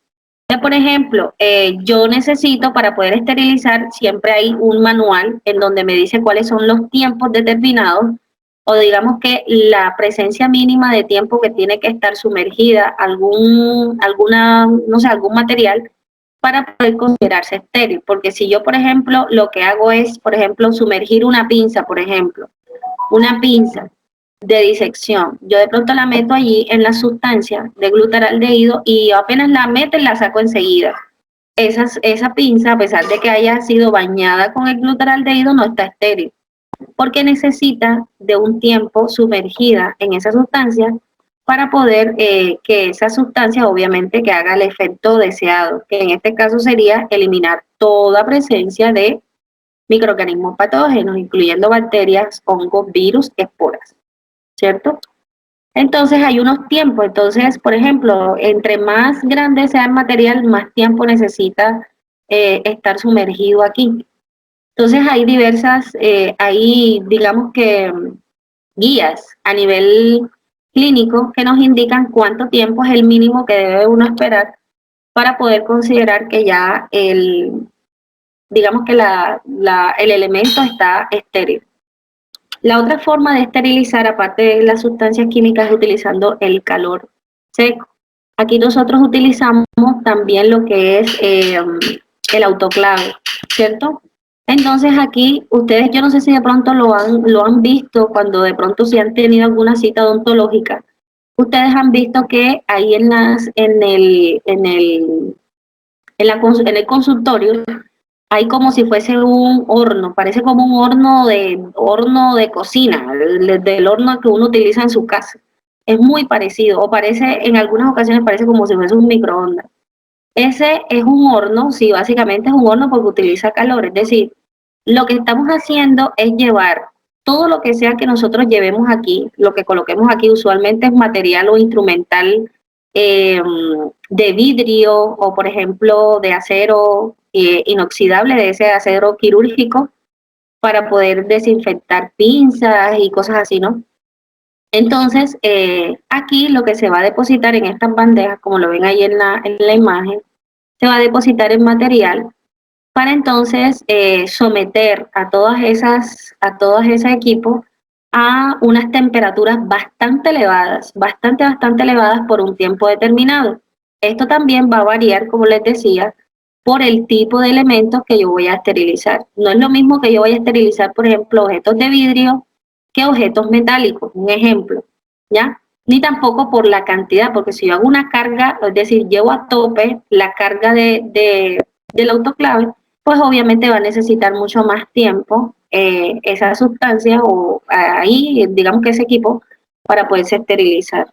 Entonces, por ejemplo, yo necesito para poder esterilizar, siempre hay un manual en donde me dice cuáles son los tiempos determinados o digamos que la presencia mínima de tiempo que tiene que estar sumergida no sé, algún material para poder considerarse estéril. Porque si yo, por ejemplo, lo que hago es, por ejemplo, sumergir una pinza, por ejemplo, una pinza de disección. Yo de pronto la meto allí en la sustancia de glutaraldehído y apenas la meto la saco enseguida. Esa pinza, a pesar de que haya sido bañada con el glutaraldehído, no está estéril, porque necesita de un tiempo sumergida en esa sustancia para poder que esa sustancia obviamente que haga el efecto deseado, que en este caso sería eliminar toda presencia de microorganismos patógenos, incluyendo bacterias, hongos, virus, esporas, ¿cierto? Entonces hay unos tiempos, entonces, por ejemplo, entre más grande sea el material, más tiempo necesita estar sumergido aquí. Entonces hay digamos que guías a nivel clínico que nos indican cuánto tiempo es el mínimo que debe uno esperar para poder considerar que ya digamos que el elemento está estéril. La otra forma de esterilizar, aparte de las sustancias químicas, es utilizando el calor seco. Aquí nosotros utilizamos también lo que es el autoclave, ¿cierto? Entonces aquí ustedes, yo no sé si de pronto lo han visto cuando de pronto si han tenido alguna cita odontológica, ustedes han visto que ahí en el consultorio hay como si fuese un horno, parece como un horno de cocina, del horno que uno utiliza en su casa. Es muy parecido, o parece, en algunas ocasiones parece como si fuese un microondas. Ese es un horno, sí, básicamente es un horno porque utiliza calor, es decir, lo que estamos haciendo es llevar todo lo que sea que nosotros llevemos aquí, lo que coloquemos aquí usualmente es material o instrumental de vidrio o por ejemplo de acero inoxidable, de ese acero quirúrgico para poder desinfectar pinzas y cosas así, ¿no? Entonces, aquí lo que se va a depositar en estas bandejas, como lo ven ahí en la imagen, se va a depositar el material para entonces someter a todos esos equipos a unas temperaturas bastante elevadas por un tiempo determinado. Esto también va a variar, como les decía, por el tipo de elementos que yo voy a esterilizar. No es lo mismo que yo voy a esterilizar, por ejemplo, objetos de vidrio que objetos metálicos, un ejemplo, ¿ya? Ni tampoco por la cantidad, porque si yo hago una carga, es decir, llevo a tope la carga del autoclave, pues obviamente va a necesitar mucho más tiempo esa sustancia o ahí, digamos que ese equipo, para poderse esterilizar.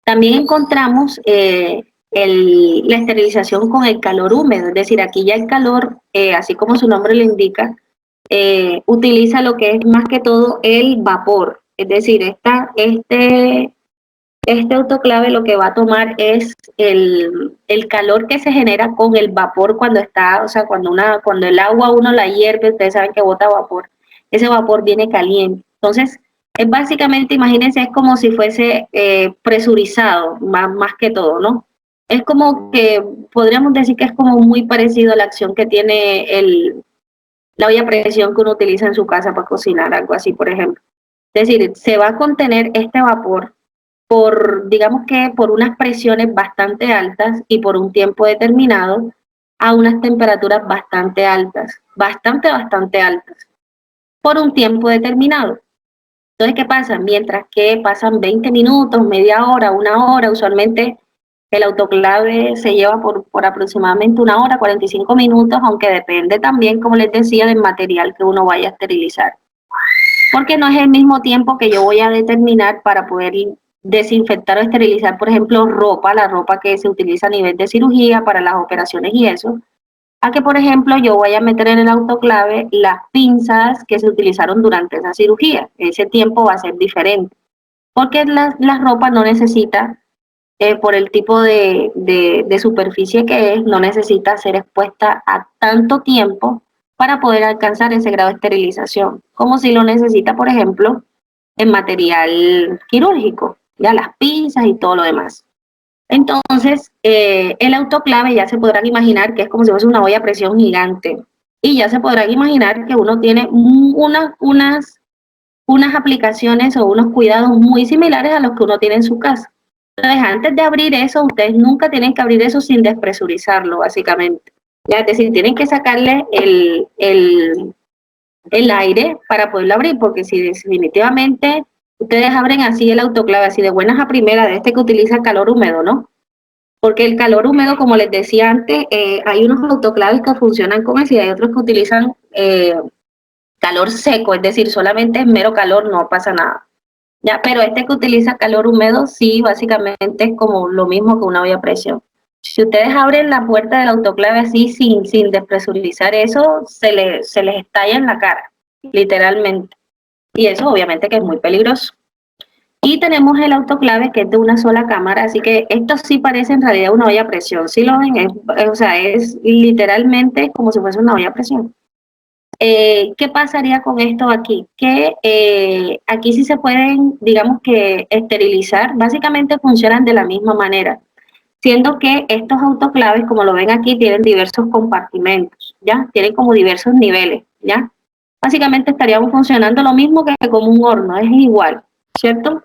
También encontramos la esterilización con el calor húmedo, es decir, aquí ya el calor, así como su nombre lo indica, utiliza lo que es más que todo el vapor, es decir, este autoclave lo que va a tomar es el calor que se genera con el vapor cuando está, o sea, cuando el agua uno la hierve, ustedes saben que bota vapor, ese vapor viene caliente. Entonces, es básicamente, imagínense, es como si fuese presurizado, más que todo, ¿no? Es como que, podríamos decir que es como muy parecido a la acción que tiene la olla a presión que uno utiliza en su casa para cocinar, algo así, por ejemplo. Es decir, se va a contener este vapor digamos que por unas presiones bastante altas y por un tiempo determinado a unas temperaturas bastante altas, bastante altas, por un tiempo determinado. Entonces, ¿qué pasa? Mientras que pasan 20 minutos, media hora, una hora, usualmente el autoclave se lleva por aproximadamente una hora, 45 minutos, aunque depende también, como les decía, del material que uno vaya a esterilizar. Porque no es el mismo tiempo que yo voy a determinar para poder desinfectar o esterilizar, por ejemplo, la ropa que se utiliza a nivel de cirugía para las operaciones y eso, a que, por ejemplo, yo voy a meter en el autoclave las pinzas que se utilizaron durante esa cirugía. Ese tiempo va a ser diferente, porque la ropa no necesita, por el tipo de superficie que es, no necesita ser expuesta a tanto tiempo para poder alcanzar ese grado de esterilización, como si lo necesita, por ejemplo, en material quirúrgico, ya las pinzas y todo lo demás. Entonces, el autoclave ya se podrán imaginar que es como si fuese una olla a presión gigante. Y ya se podrán imaginar que uno tiene unas aplicaciones o unos cuidados muy similares a los que uno tiene en su casa. Entonces, antes de abrir eso, ustedes nunca tienen que abrir eso sin despresurizarlo, básicamente. Ya, es decir, tienen que sacarle el aire para poderlo abrir, porque si definitivamente ustedes abren así el autoclave, así de buenas a primeras, de este que utiliza calor húmedo, ¿no? Porque el calor húmedo, como les decía antes, hay unos autoclaves que funcionan con eso y hay otros que utilizan calor seco, es decir, solamente es mero calor, no pasa nada. Ya, pero este que utiliza calor húmedo, sí, básicamente es como lo mismo que una olla a presión. Si ustedes abren la puerta del autoclave así sin despresurizar eso, se les estalla en la cara, literalmente. Y eso obviamente que es muy peligroso. Y tenemos el autoclave que es de una sola cámara, así que esto sí parece en realidad una olla a presión. ¿Sí lo ven? O sea, es literalmente como si fuese una olla a presión. ¿Qué pasaría con esto aquí? Que aquí sí se pueden, digamos que, esterilizar. Básicamente funcionan de la misma manera, siendo que estos autoclaves, como lo ven aquí, tienen diversos compartimentos, ¿ya? Tienen como diversos niveles, ¿ya? Básicamente estaríamos funcionando lo mismo que como un horno, es igual, ¿cierto?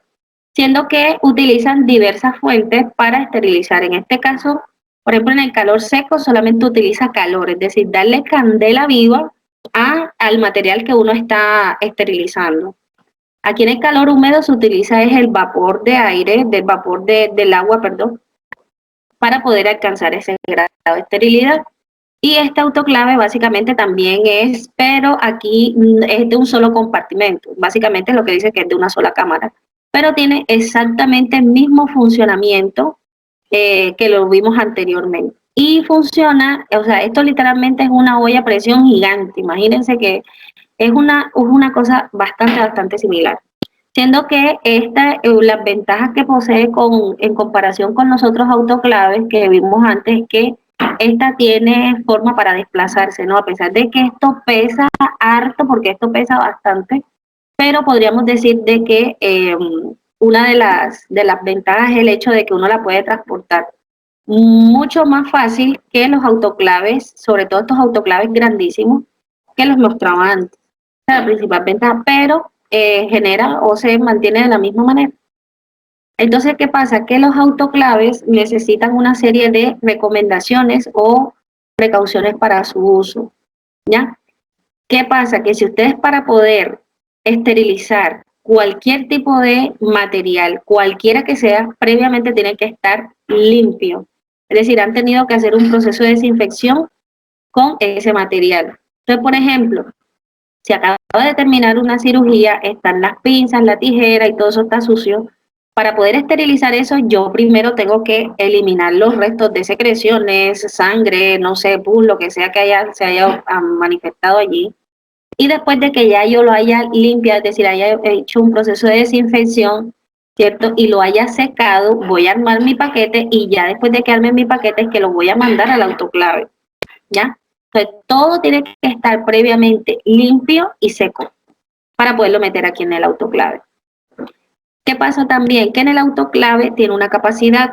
Siendo que utilizan diversas fuentes para esterilizar. En este caso, por ejemplo, en el calor seco solamente utiliza calor, es decir, darle candela viva al material que uno está esterilizando. Aquí en el calor húmedo se utiliza es el vapor de aire, del agua, perdón, para poder alcanzar ese grado de esterilidad. Y este autoclave básicamente también es, pero aquí es de un solo compartimento. Básicamente lo que dice que es de una sola cámara, pero tiene exactamente el mismo funcionamiento que lo vimos anteriormente. Y funciona, o sea, esto literalmente es una olla a presión gigante. Imagínense que es una cosa bastante similar. Siendo que las ventajas que posee en comparación con los otros autoclaves que vimos antes, es que esta tiene forma para desplazarse, ¿no? A pesar de que esto pesa harto, porque esto pesa bastante, pero podríamos decir de que una de las ventajas es el hecho de que uno la puede transportar mucho más fácil que los autoclaves, sobre todo estos autoclaves grandísimos que los mostraba antes. La principal ventaja, pero genera o se mantiene de la misma manera. Entonces, ¿qué pasa? Que los autoclaves necesitan una serie de recomendaciones o precauciones para su uso, ¿ya? ¿Qué pasa? Que si ustedes para poder esterilizar cualquier tipo de material, cualquiera que sea, previamente tienen que estar limpio. Es decir, han tenido que hacer un proceso de desinfección con ese material. Entonces, por ejemplo, si acaba de terminar una cirugía, están las pinzas, la tijera y todo eso está sucio. Para poder esterilizar eso, yo primero tengo que eliminar los restos de secreciones, sangre, no sé, pus, lo que sea que se haya manifestado allí. Y después de que ya yo lo haya limpiado, es decir, haya hecho un proceso de desinfección, ¿cierto? Y lo haya secado, voy a armar mi paquete y ya después de que arme mi paquete es que lo voy a mandar al autoclave, ¿ya? Entonces, todo tiene que estar previamente limpio y seco para poderlo meter aquí en el autoclave. ¿Qué pasa también? Que en el autoclave tiene una capacidad,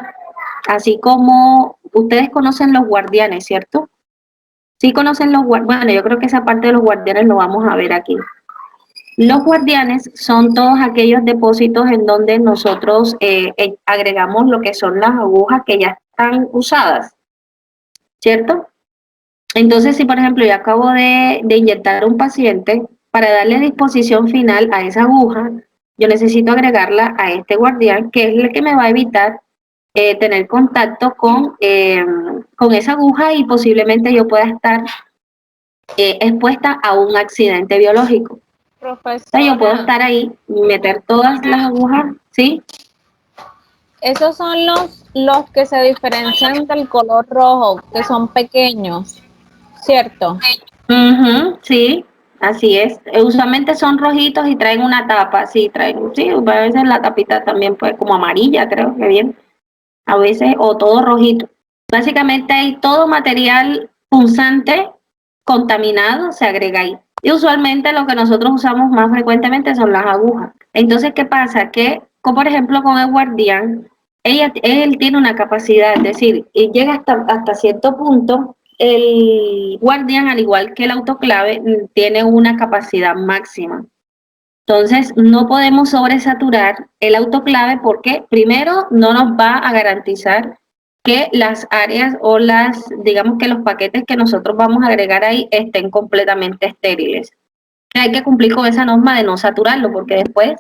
así como ustedes conocen los guardianes, ¿cierto? Sí conocen los guardianes, bueno, yo creo que esa parte de los guardianes lo vamos a ver aquí. Los guardianes son todos aquellos depósitos en donde nosotros agregamos lo que son las agujas que ya están usadas, ¿cierto? Entonces, si por ejemplo yo acabo de inyectar a un paciente, para darle disposición final a esa aguja, yo necesito agregarla a este guardián, que es el que me va a evitar tener contacto con esa aguja y posiblemente yo pueda estar expuesta a un accidente biológico. Profesora, O sea, yo puedo estar ahí, meter todas las agujas, ¿sí? esos son los que se diferencian del color rojo, que son pequeños, ¿cierto? Sí, así es. Usualmente son rojitos y traen una tapa, sí, sí, a veces la tapita también pues como amarilla, creo que bien, a veces, o todo rojito. Básicamente hay todo material punzante contaminado, se agrega ahí. Y usualmente lo que nosotros usamos más frecuentemente son las agujas. Entonces, ¿qué pasa? Que, como por ejemplo con el guardián, él tiene una capacidad, es decir, y llega hasta cierto punto, el guardián, al igual que el autoclave, tiene una capacidad máxima. Entonces, no podemos sobresaturar el autoclave porque primero no nos va a garantizar que las áreas o digamos que los paquetes que nosotros vamos a agregar ahí estén completamente estériles. Hay que cumplir con esa norma de no saturarlo porque después,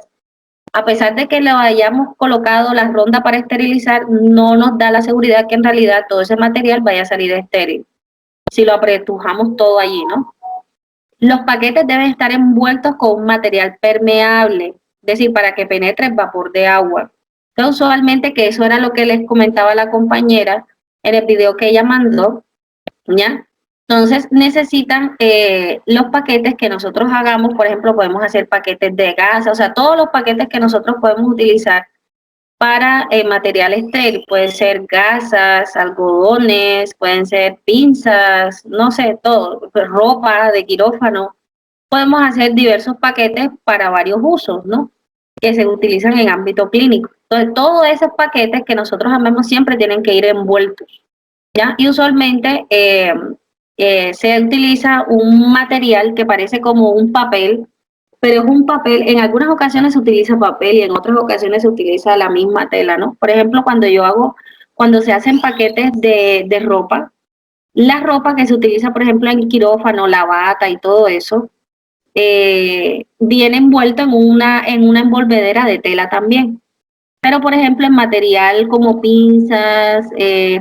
a pesar de que le hayamos colocado la ronda para esterilizar, no nos da la seguridad que en realidad todo ese material vaya a salir estéril. Si lo apretujamos todo allí, ¿no? Los paquetes deben estar envueltos con un material permeable, es decir, para que penetre el vapor de agua. Entonces, usualmente, que eso era lo que les comentaba la compañera en el video que ella mandó, ¿ya? Entonces, necesitan los paquetes que nosotros hagamos, por ejemplo, podemos hacer paquetes de gas, o sea, todos los paquetes que nosotros podemos utilizar para material estéril, pueden ser gasas, algodones, pueden ser pinzas, no sé, todo, pues, ropa de quirófano. Podemos hacer diversos paquetes para varios usos, ¿no? Que se utilizan en ámbito clínico. Entonces, todos esos paquetes que nosotros amemos siempre tienen que ir envueltos, ¿ya? Y usualmente se utiliza un material que parece como un papel, pero es un papel, en algunas ocasiones se utiliza papel y en otras ocasiones se utiliza la misma tela, ¿no? Por ejemplo, cuando se hacen paquetes de ropa, la ropa que se utiliza, por ejemplo, en quirófano, la bata y todo eso, viene envuelto en una envolvedera de tela también. Pero, por ejemplo, en material como pinzas,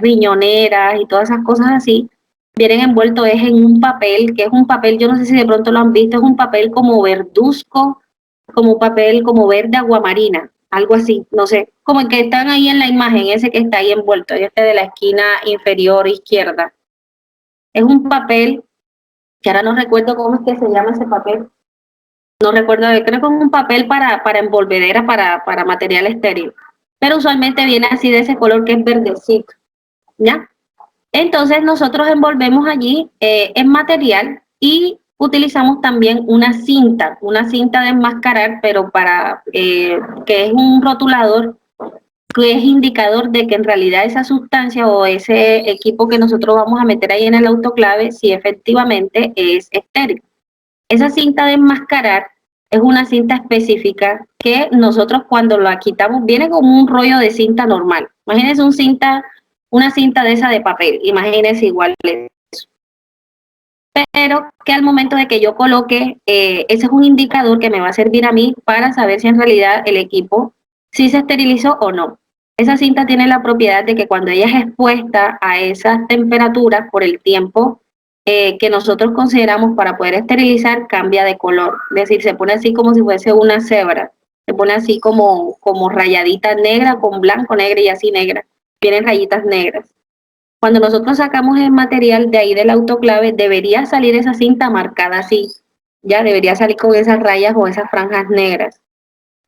riñoneras y todas esas cosas así, vienen envueltos es en un papel, que es un papel, yo no sé si de pronto lo han visto, es un papel como verduzco, como un papel como verde aguamarina, algo así, no sé, como el que están ahí en la imagen, ese que está ahí envuelto, este de la esquina inferior izquierda. Es un papel, que ahora no recuerdo cómo es que se llama ese papel, no recuerdo, creo que es un papel para envolvedera, para material estéril, pero usualmente viene así de ese color que es verdecito, ¿ya? Entonces nosotros envolvemos allí en material y utilizamos también una cinta de enmascarar, pero que es un rotulador que es indicador de que en realidad esa sustancia o ese equipo que nosotros vamos a meter ahí en el autoclave, si efectivamente es estéril. Esa cinta de enmascarar es una cinta específica que nosotros cuando la quitamos, viene como un rollo de cinta normal. Imagínense una cinta de esa de papel, imagínense igual eso. Pero que al momento de que yo coloque, ese es un indicador que me va a servir a mí para saber si en realidad el equipo sí se esterilizó o no. Esa cinta tiene la propiedad de que cuando ella es expuesta a esas temperaturas por el tiempo que nosotros consideramos para poder esterilizar, cambia de color. Es decir, se pone así como si fuese una cebra. Se pone así como rayadita negra con blanco, negra y así negra. Vienen rayitas negras. Cuando nosotros sacamos el material de ahí del autoclave, debería salir esa cinta marcada así. Ya debería salir con esas rayas o esas franjas negras.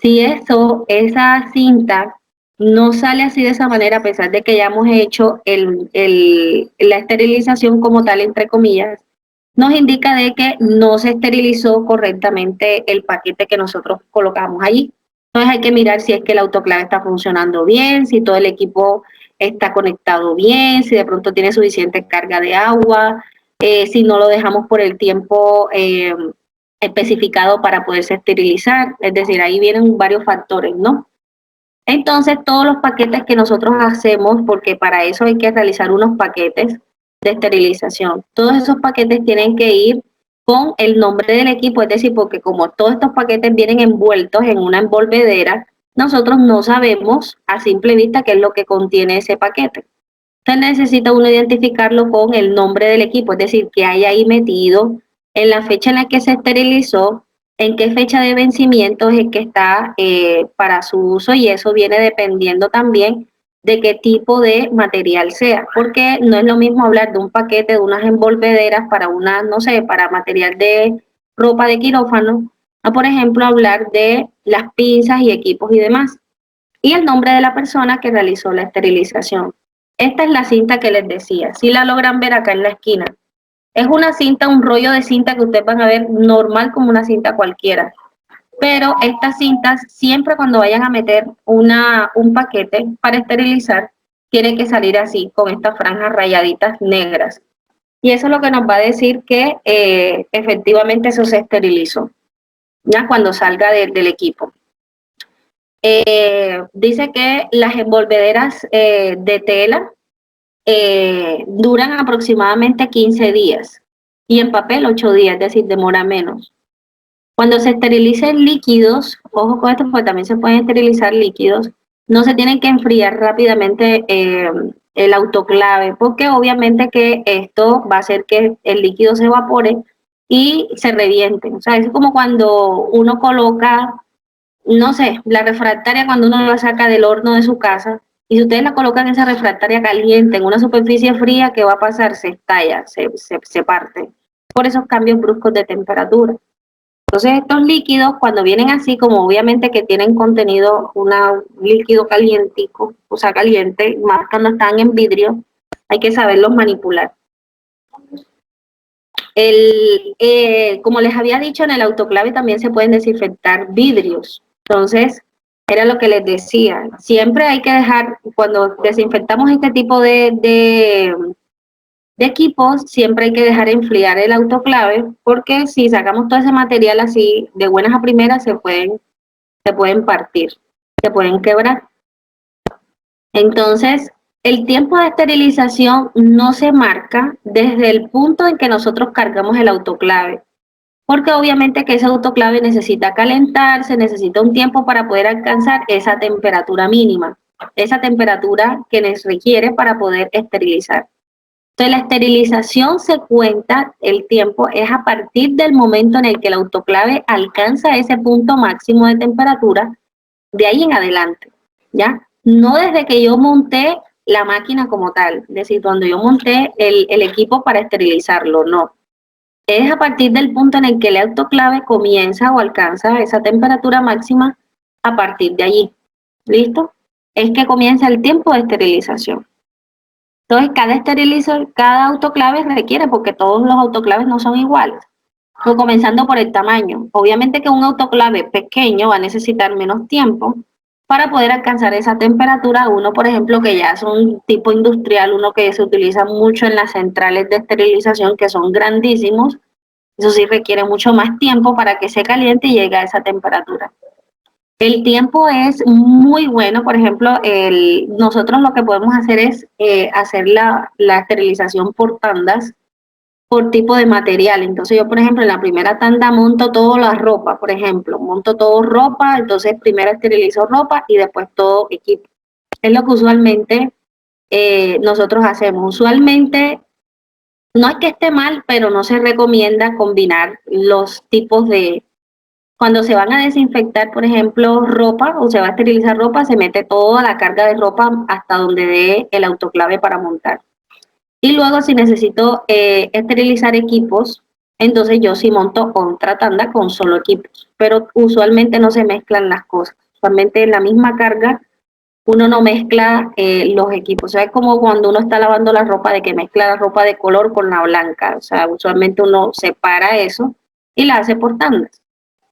Si esa cinta no sale así de esa manera, a pesar de que ya hemos hecho la esterilización como tal, entre comillas, nos indica de que no se esterilizó correctamente el paquete que nosotros colocamos allí. Entonces hay que mirar si es que el autoclave está funcionando bien, si todo el equipo está conectado bien, si de pronto tiene suficiente carga de agua, si no lo dejamos por el tiempo especificado para poderse esterilizar. Es decir, ahí vienen varios factores, ¿no? Entonces, todos los paquetes que nosotros hacemos, porque para eso hay que realizar unos paquetes de esterilización, todos esos paquetes tienen que ir con el nombre del equipo, es decir, porque como todos estos paquetes vienen envueltos en una envolvedera, nosotros no sabemos a simple vista qué es lo que contiene ese paquete. Entonces necesita uno identificarlo con el nombre del equipo, es decir, que hay ahí metido, en la fecha en la que se esterilizó, en qué fecha de vencimiento es que está para su uso, y eso viene dependiendo también de qué tipo de material sea, porque no es lo mismo hablar de un paquete de unas envolvederas para no sé, para material de ropa de quirófano, a por ejemplo hablar de las pinzas y equipos y demás, y el nombre de la persona que realizó la esterilización. Esta es la cinta que les decía, si la logran ver acá en la esquina. Es una cinta, un rollo de cinta que ustedes van a ver normal como una cinta cualquiera. Pero estas cintas, siempre cuando vayan a meter un paquete para esterilizar, tiene que salir así, con estas franjas rayaditas negras. Y eso es lo que nos va a decir que efectivamente eso se esterilizó, ya cuando salga del equipo. Dice que las envolvederas de tela duran aproximadamente 15 días y en papel 8 días, es decir, demora menos. Cuando se esterilicen líquidos, ojo con esto porque también se pueden esterilizar líquidos, no se tienen que enfriar rápidamente el autoclave, porque obviamente que esto va a hacer que el líquido se evapore y se reviente. O sea, es como cuando uno coloca, no sé, la refractaria cuando uno la saca del horno de su casa, y si ustedes la colocan esa refractaria caliente en una superficie fría, ¿qué va a pasar? Se estalla, se parte por esos cambios bruscos de temperatura. Entonces estos líquidos cuando vienen así, como obviamente que tienen contenido un líquido calientico, o sea caliente, más cuando están en vidrio, hay que saberlos manipular. Como les había dicho, en el autoclave también se pueden desinfectar vidrios. Entonces, era lo que les decía. Siempre hay que dejar, cuando desinfectamos este tipo de equipos, siempre hay que dejar enfriar el autoclave, porque si sacamos todo ese material así, de buenas a primeras, se pueden partir, se pueden quebrar. Entonces, el tiempo de esterilización no se marca desde el punto en que nosotros cargamos el autoclave, porque obviamente que ese autoclave necesita calentarse, necesita un tiempo para poder alcanzar esa temperatura mínima, esa temperatura que les requiere para poder esterilizar. Entonces, la esterilización se cuenta, el tiempo es a partir del momento en el que el autoclave alcanza ese punto máximo de temperatura, de ahí en adelante, ¿ya? No desde que yo monté la máquina como tal, es decir, cuando yo monté el equipo para esterilizarlo, no. Es a partir del punto en el que el autoclave comienza o alcanza esa temperatura máxima, a partir de allí, ¿listo? Es que comienza el tiempo de esterilización. Entonces, cada autoclave requiere, porque todos los autoclaves no son iguales. Pues comenzando por el tamaño. Obviamente que un autoclave pequeño va a necesitar menos tiempo para poder alcanzar esa temperatura. Uno, por ejemplo, que ya es un tipo industrial, uno que se utiliza mucho en las centrales de esterilización, que son grandísimos, eso sí requiere mucho más tiempo para que se caliente y llegue a esa temperatura. El tiempo es muy bueno, por ejemplo, nosotros lo que podemos hacer es hacer la esterilización por tandas, por tipo de material. Entonces yo, por ejemplo, en la primera tanda monto toda la ropa, por ejemplo, monto todo ropa, entonces primero esterilizo ropa y después todo equipo. Es lo que usualmente nosotros hacemos. Usualmente, no es que esté mal, pero no se recomienda combinar los tipos de. Cuando se van a desinfectar, por ejemplo, ropa o se va a esterilizar ropa, se mete toda la carga de ropa hasta donde dé el autoclave para montar. Y luego si necesito esterilizar equipos, entonces yo sí monto otra tanda con solo equipos. Pero usualmente no se mezclan las cosas. Usualmente en la misma carga uno no mezcla los equipos. O sea, es como cuando uno está lavando la ropa, de que mezcla la ropa de color con la blanca. O sea, usualmente uno separa eso y la hace por tandas,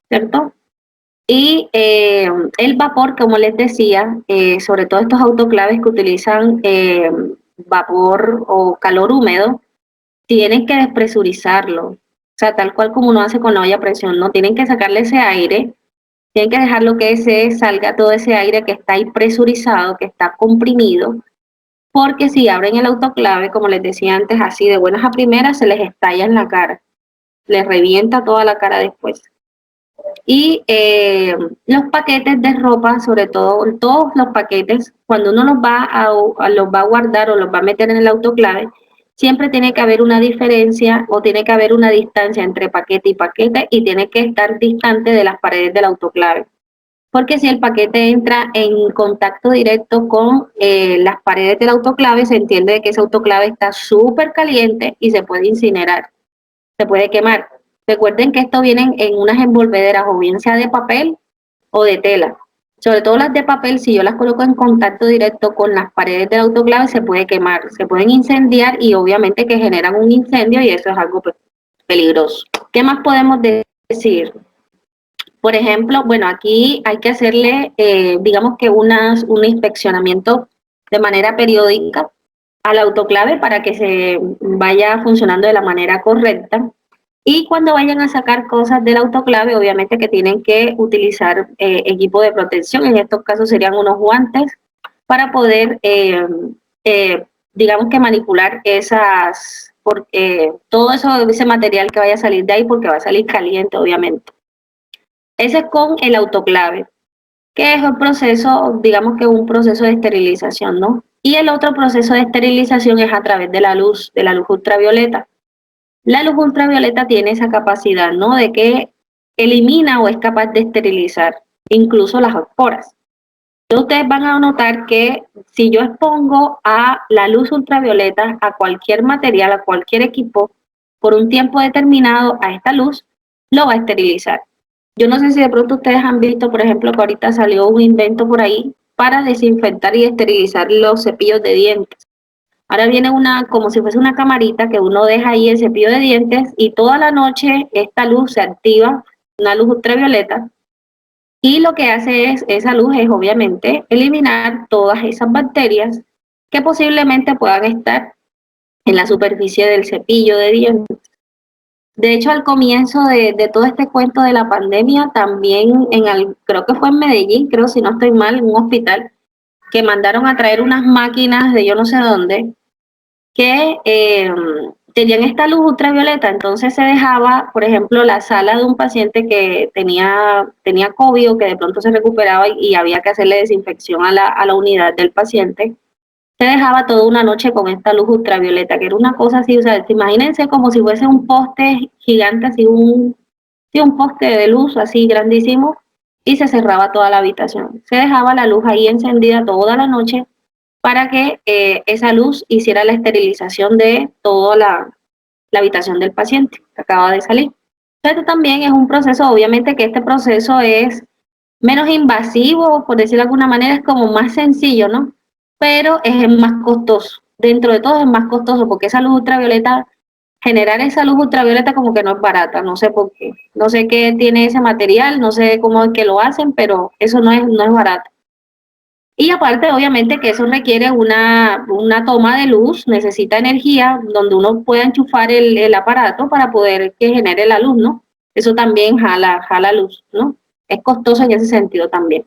¿cierto? Y el vapor, como les decía, sobre todo estos autoclaves que utilizan vapor o calor húmedo, tienen que despresurizarlo. O sea, tal cual como uno hace con la olla a presión, no tienen que sacarle ese aire, tienen que dejarlo que salga todo ese aire que está ahí presurizado, que está comprimido, porque si abren el autoclave, como les decía antes, así de buenas a primeras, se les estalla en la cara, les revienta toda la cara después. Y los paquetes de ropa, sobre todo, todos los paquetes, cuando uno los va a guardar o los va a meter en el autoclave, siempre tiene que haber una diferencia o tiene que haber una distancia entre paquete y tiene que estar distante de las paredes del autoclave. Porque si el paquete entra en contacto directo con las paredes del autoclave, se entiende que ese autoclave está súper caliente y se puede incinerar, se puede quemar. Recuerden que esto viene en unas envolvederas o bien sea de papel o de tela. Sobre todo las de papel, si yo las coloco en contacto directo con las paredes del autoclave, se puede quemar, se pueden incendiar y obviamente que generan un incendio y eso es algo peligroso. ¿Qué más podemos decir? Por ejemplo, bueno, aquí hay que hacerle, digamos que un inspeccionamiento de manera periódica al autoclave para que se vaya funcionando de la manera correcta. Y cuando vayan a sacar cosas del autoclave, obviamente que tienen que utilizar equipo de protección. En estos casos serían unos guantes para poder, digamos que manipular todo ese material que vaya a salir de ahí, porque va a salir caliente, obviamente. Ese es con el autoclave, que es el proceso, digamos que un proceso de esterilización, ¿no? Y el otro proceso de esterilización es a través de la luz ultravioleta. La luz ultravioleta tiene esa capacidad, ¿no? De que elimina o es capaz de esterilizar incluso las esporas. Entonces ustedes van a notar que si yo expongo a la luz ultravioleta a cualquier material, a cualquier equipo, por un tiempo determinado a esta luz, lo va a esterilizar. Yo no sé si de pronto ustedes han visto, por ejemplo, que ahorita salió un invento por ahí para desinfectar y esterilizar los cepillos de dientes. Ahora viene como si fuese una camarita que uno deja ahí el cepillo de dientes y toda la noche esta luz se activa, una luz ultravioleta, y lo que hace esa luz es obviamente eliminar todas esas bacterias que posiblemente puedan estar en la superficie del cepillo de dientes. De hecho, al comienzo de todo este cuento de la pandemia, también creo que fue en Medellín, creo si no estoy mal, en un hospital, que mandaron a traer unas máquinas de yo no sé dónde, que tenían esta luz ultravioleta, entonces se dejaba, por ejemplo, la sala de un paciente que tenía COVID o que de pronto se recuperaba y había que hacerle desinfección a la unidad del paciente, se dejaba toda una noche con esta luz ultravioleta, que era una cosa así, o sea, imagínense como si fuese un poste gigante, así un poste de luz así grandísimo, y se cerraba toda la habitación. Se dejaba la luz ahí encendida toda la noche para que esa luz hiciera la esterilización de toda la habitación del paciente que acaba de salir. Esto también es un proceso, obviamente que este proceso es menos invasivo, por decirlo de alguna manera, es como más sencillo, ¿no? Pero es más costoso. Dentro de todo es más costoso porque esa luz ultravioleta, generar esa luz ultravioleta como que no es barata, no sé por qué. No sé qué tiene ese material, no sé cómo es que lo hacen, pero eso no es barato. Y aparte, obviamente, que eso requiere una toma de luz, necesita energía, donde uno pueda enchufar el aparato para poder que genere la luz, ¿no? Eso también jala luz, ¿no? Es costoso en ese sentido también.